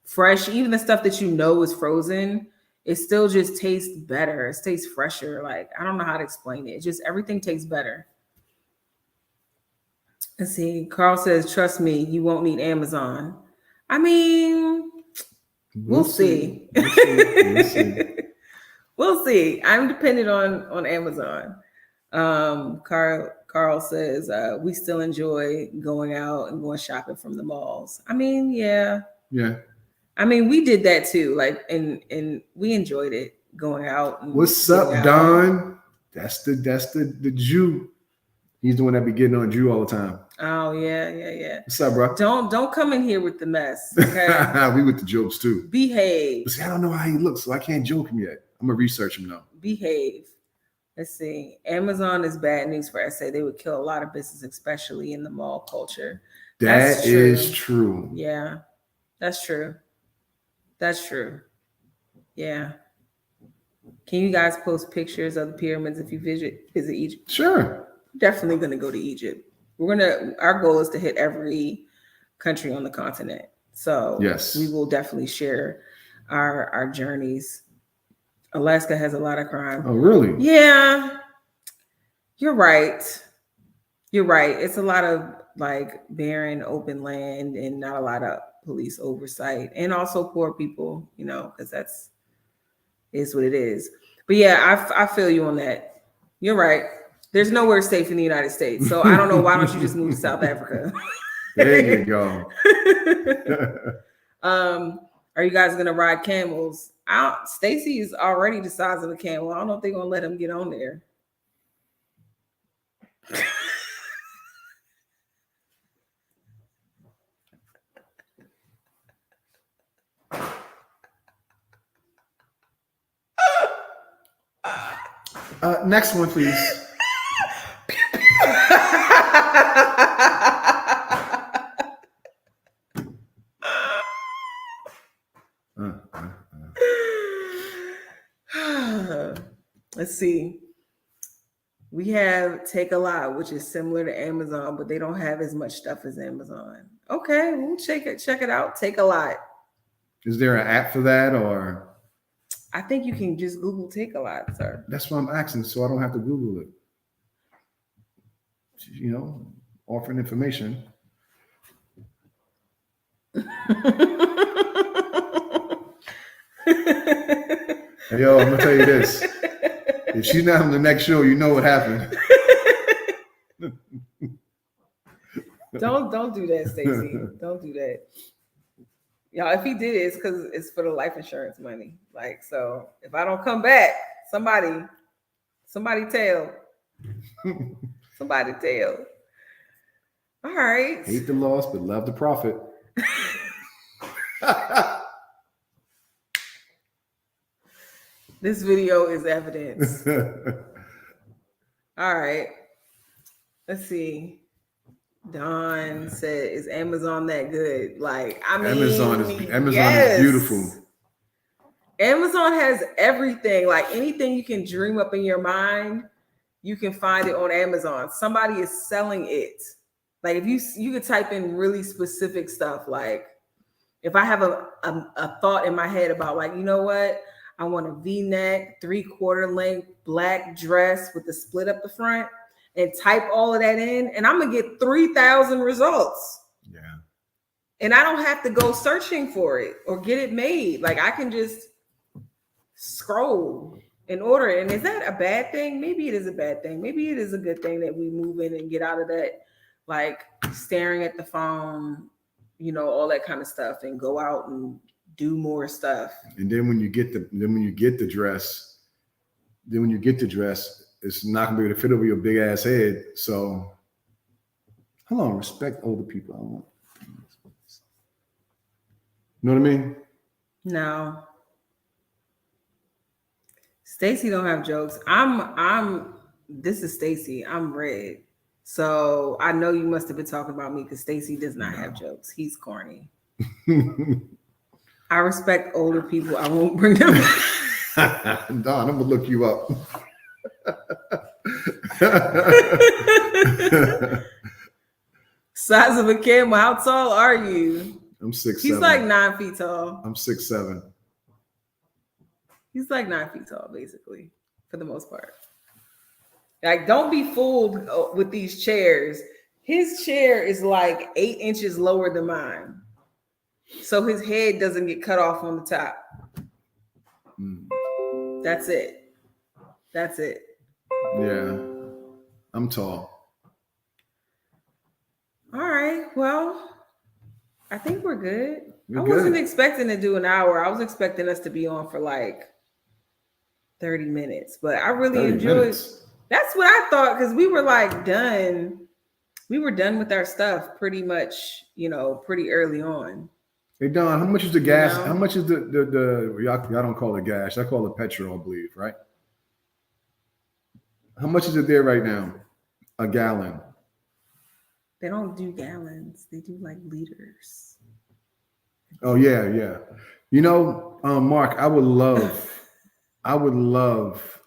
fresh. Even the stuff that is frozen, it still just tastes better. It tastes fresher. Like, I don't know how to explain it. Just everything tastes better. Let's see. Carl says, trust me, you won't need Amazon. I mean, we'll see. We'll see. I'm dependent on Amazon. Carl says, we still enjoy going out and going shopping from the malls. I mean, yeah. I mean, we did that too. Like, and we enjoyed it, going out. And what's up, Don? That's the Jew. He's the one that be getting on Drew all the time. Oh yeah. What's up, bro? Don't come in here with the mess. Okay? We with the jokes too. Behave. But see, I don't know how he looks, so I can't joke him yet. I'm gonna research him now. Behave. Let's see. Amazon is bad news for SA. They would kill a lot of business, especially in the mall culture. That is true. Yeah, that's true. Yeah. Can you guys post pictures of the pyramids if you visit Egypt? Sure. Definitely gonna go to Egypt. Our goal is to hit every country on the continent. So yes, we will definitely share our journeys. Alaska has a lot of crime. Oh, really? Yeah. You're right. You're right. It's a lot of like barren open land and not a lot of police oversight, and also poor people, because that's is what it is. But yeah, I feel you on that. You're right. There's nowhere safe in the United States. So I don't know. Why don't you just move to South Africa? There you go. Are you guys gonna ride camels? Stacy is already the size of a camel. I don't know if they're gonna let him get on there. Next one, please. Let's see. We have Take a Lot, which is similar to Amazon, but they don't have as much stuff as Amazon. Okay, we'll check it out. Take a Lot. Is there an app for that, or? I think you can just Google Take a Lot, sir. That's why I'm asking, so I don't have to Google it. Offering information. Hey, yo, I'm gonna tell you this. If she's not on the next show, you know what happened. Don't do that, Stacey. Don't do that. Y'all, if he did it, it's because it's for the life insurance money. Like, so if I don't come back, somebody tell. Somebody tell. All right. Hate the loss, but love the profit. This video is evidence. All right. Let's see. Don said, "Is Amazon that good?" Like, I mean, Amazon is beautiful. Amazon has everything. Like anything you can dream up in your mind, you can find it on Amazon. Somebody is selling it. Like if you could type in really specific stuff. Like if I have a thought in my head about like, you know what? I want a V-neck, 3/4 length black dress with the split up the front, and type all of that in, and I'm gonna get 3,000 results. Yeah. And I don't have to go searching for it or get it made. Like I can just scroll and order it. And is that a bad thing? Maybe it is a bad thing. Maybe it is a good thing that we move in and get out of that, like staring at the phone, all that kind of stuff, and go out and do more stuff. And then when you get the dress, it's not gonna be able to fit over your big ass head. So hold on, respect older people. You know what I mean? No. Stacy don't have jokes. This is Stacy. I'm red. So I know you must have been talking about me because Stacy does not have jokes. He's corny. I respect older people. I won't bring them. Don, I'm gonna look you up. Size of a camel. How tall are you? I'm 6'7". He's like 9 feet tall. I'm 6'7". He's like 9 feet tall, basically, for the most part. Like, don't be fooled with these chairs. His chair is like 8 inches lower than mine. So his head doesn't get cut off on the top. That's it. Yeah. I'm tall. All right. Well, I think we're good. I wasn't expecting to do an hour. I was expecting us to be on for like 30 minutes, but I really enjoyed. That's what I thought, because we were like done. We were done with our stuff pretty much, pretty early on. Hey Don, how much is the gas? How much is the y'all don't call it gas? I call it petrol, I believe, right? How much is it there right now? A gallon. They don't do gallons. They do like liters. Oh yeah. Mark, I would love I would love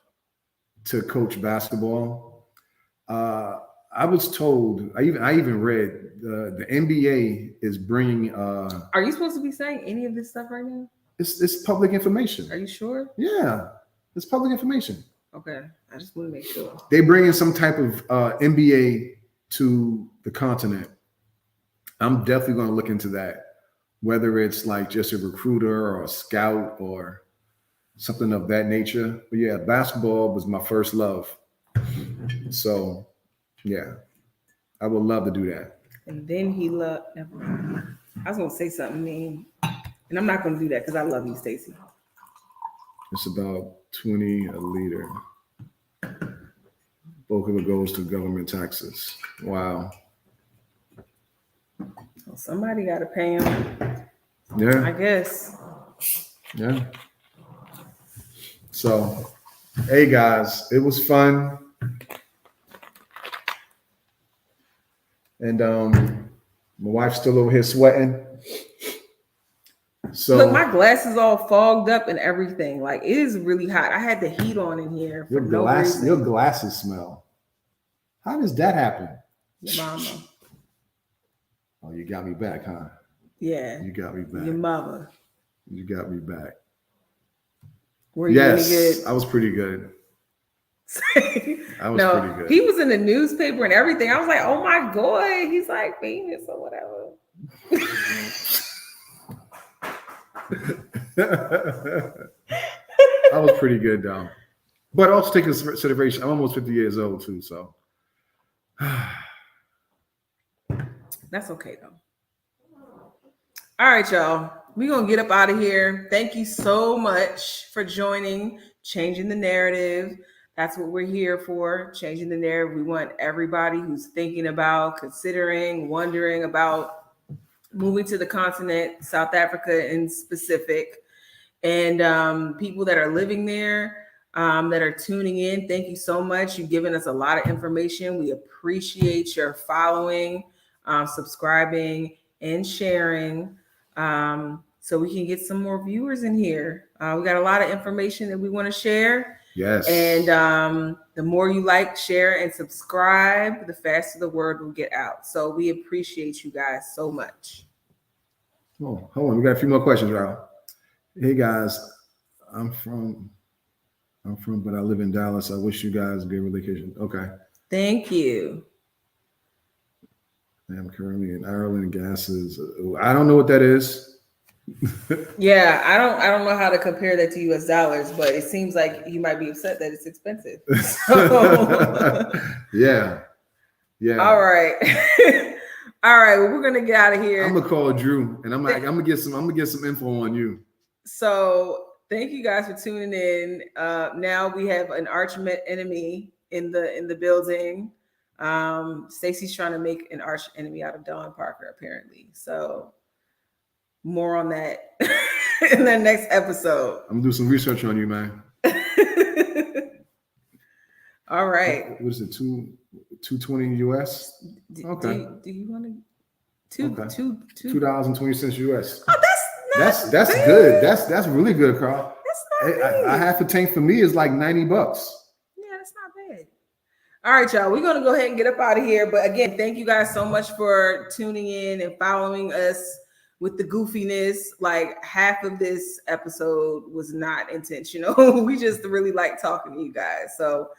to coach basketball. I was told, I even read the NBA is bringing. Are you supposed to be saying any of this stuff right now? It's public information. Are you sure? Yeah, it's public information. Okay, I just want to make sure. They bring in some type of NBA to the continent. I'm definitely going to look into that, whether it's like just a recruiter or a scout or something of that nature. But yeah, basketball was my first love. So yeah, I would love to do that. And then he loved. I was going to say something mean, and I'm not going to do that because I love you, Stacey. It's about 20 a liter. Bulk of it goes to government taxes. Wow. Well, somebody got to pay him. Yeah. I guess. Yeah. So, hey guys, it was fun. And my wife's still over here sweating. So look, my glass is all fogged up and everything. Like it is really hot. I had the heat on in here for no reason. Your glasses smell. How does that happen? Your mama. Oh, you got me back, huh? Yeah. You got me back. Your mama. You got me back. Were you really good? I was pretty good. I was pretty good. He was in the newspaper and everything. I was like, oh my God, he's like famous or whatever. I was pretty good though. But also take into consideration, I'm almost 50 years old too, so that's okay though. All right, y'all. We're gonna get up out of here. Thank you so much for joining Changing the Narrative. That's what we're here for, changing the narrative. We want everybody who's thinking about, considering, wondering about moving to the continent, South Africa in specific, and people that are living there, that are tuning in. Thank you so much. You've given us a lot of information. We appreciate your following, subscribing, and sharing, so we can get some more viewers in here. We got a lot of information that we want to share. Yes. And the more you like, share, and subscribe, the faster the word will get out. So we appreciate you guys so much. Oh, hold on. We got a few more questions, Raul. Hey guys, I'm from, but I live in Dallas. I wish you guys a good vacation. Okay. Thank you. I'm currently in Ireland. Gas is, I don't know what that is. Yeah, I don't know how to compare that to US dollars, but it seems like you might be upset that it's expensive. So. Yeah. All right. All right. Well, we're gonna get out of here. I'm gonna call Drew, and I'm gonna get some info on you. So thank you guys for tuning in. Now we have an arch enemy in the building. Stacey's trying to make an arch enemy out of Dawn Parker, apparently. So. More on that in the next episode. I'm gonna do some research on you, man. All right. What is it? 220 US? Okay. Do you want to $2.20 US? Oh, that's good. That's really good, Carl. That's not bad. A half a tank for me is like $90. Yeah, that's not bad. All right, y'all. We're gonna go ahead and get up out of here. But again, thank you guys so much for tuning in and following us. With the goofiness, like half of this episode was not intentional. We just really like talking to you guys. So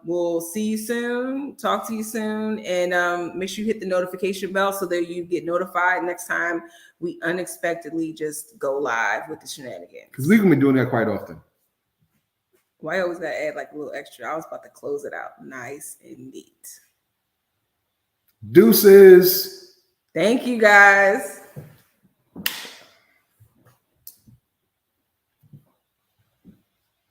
we'll see you soon, talk to you soon, and make sure you hit the notification bell so that you get notified next time we unexpectedly just go live with the shenanigans. Because we're gonna be doing that quite often. Why always gotta add like a little extra? I was about to close it out nice and neat. Deuces. Thank you guys.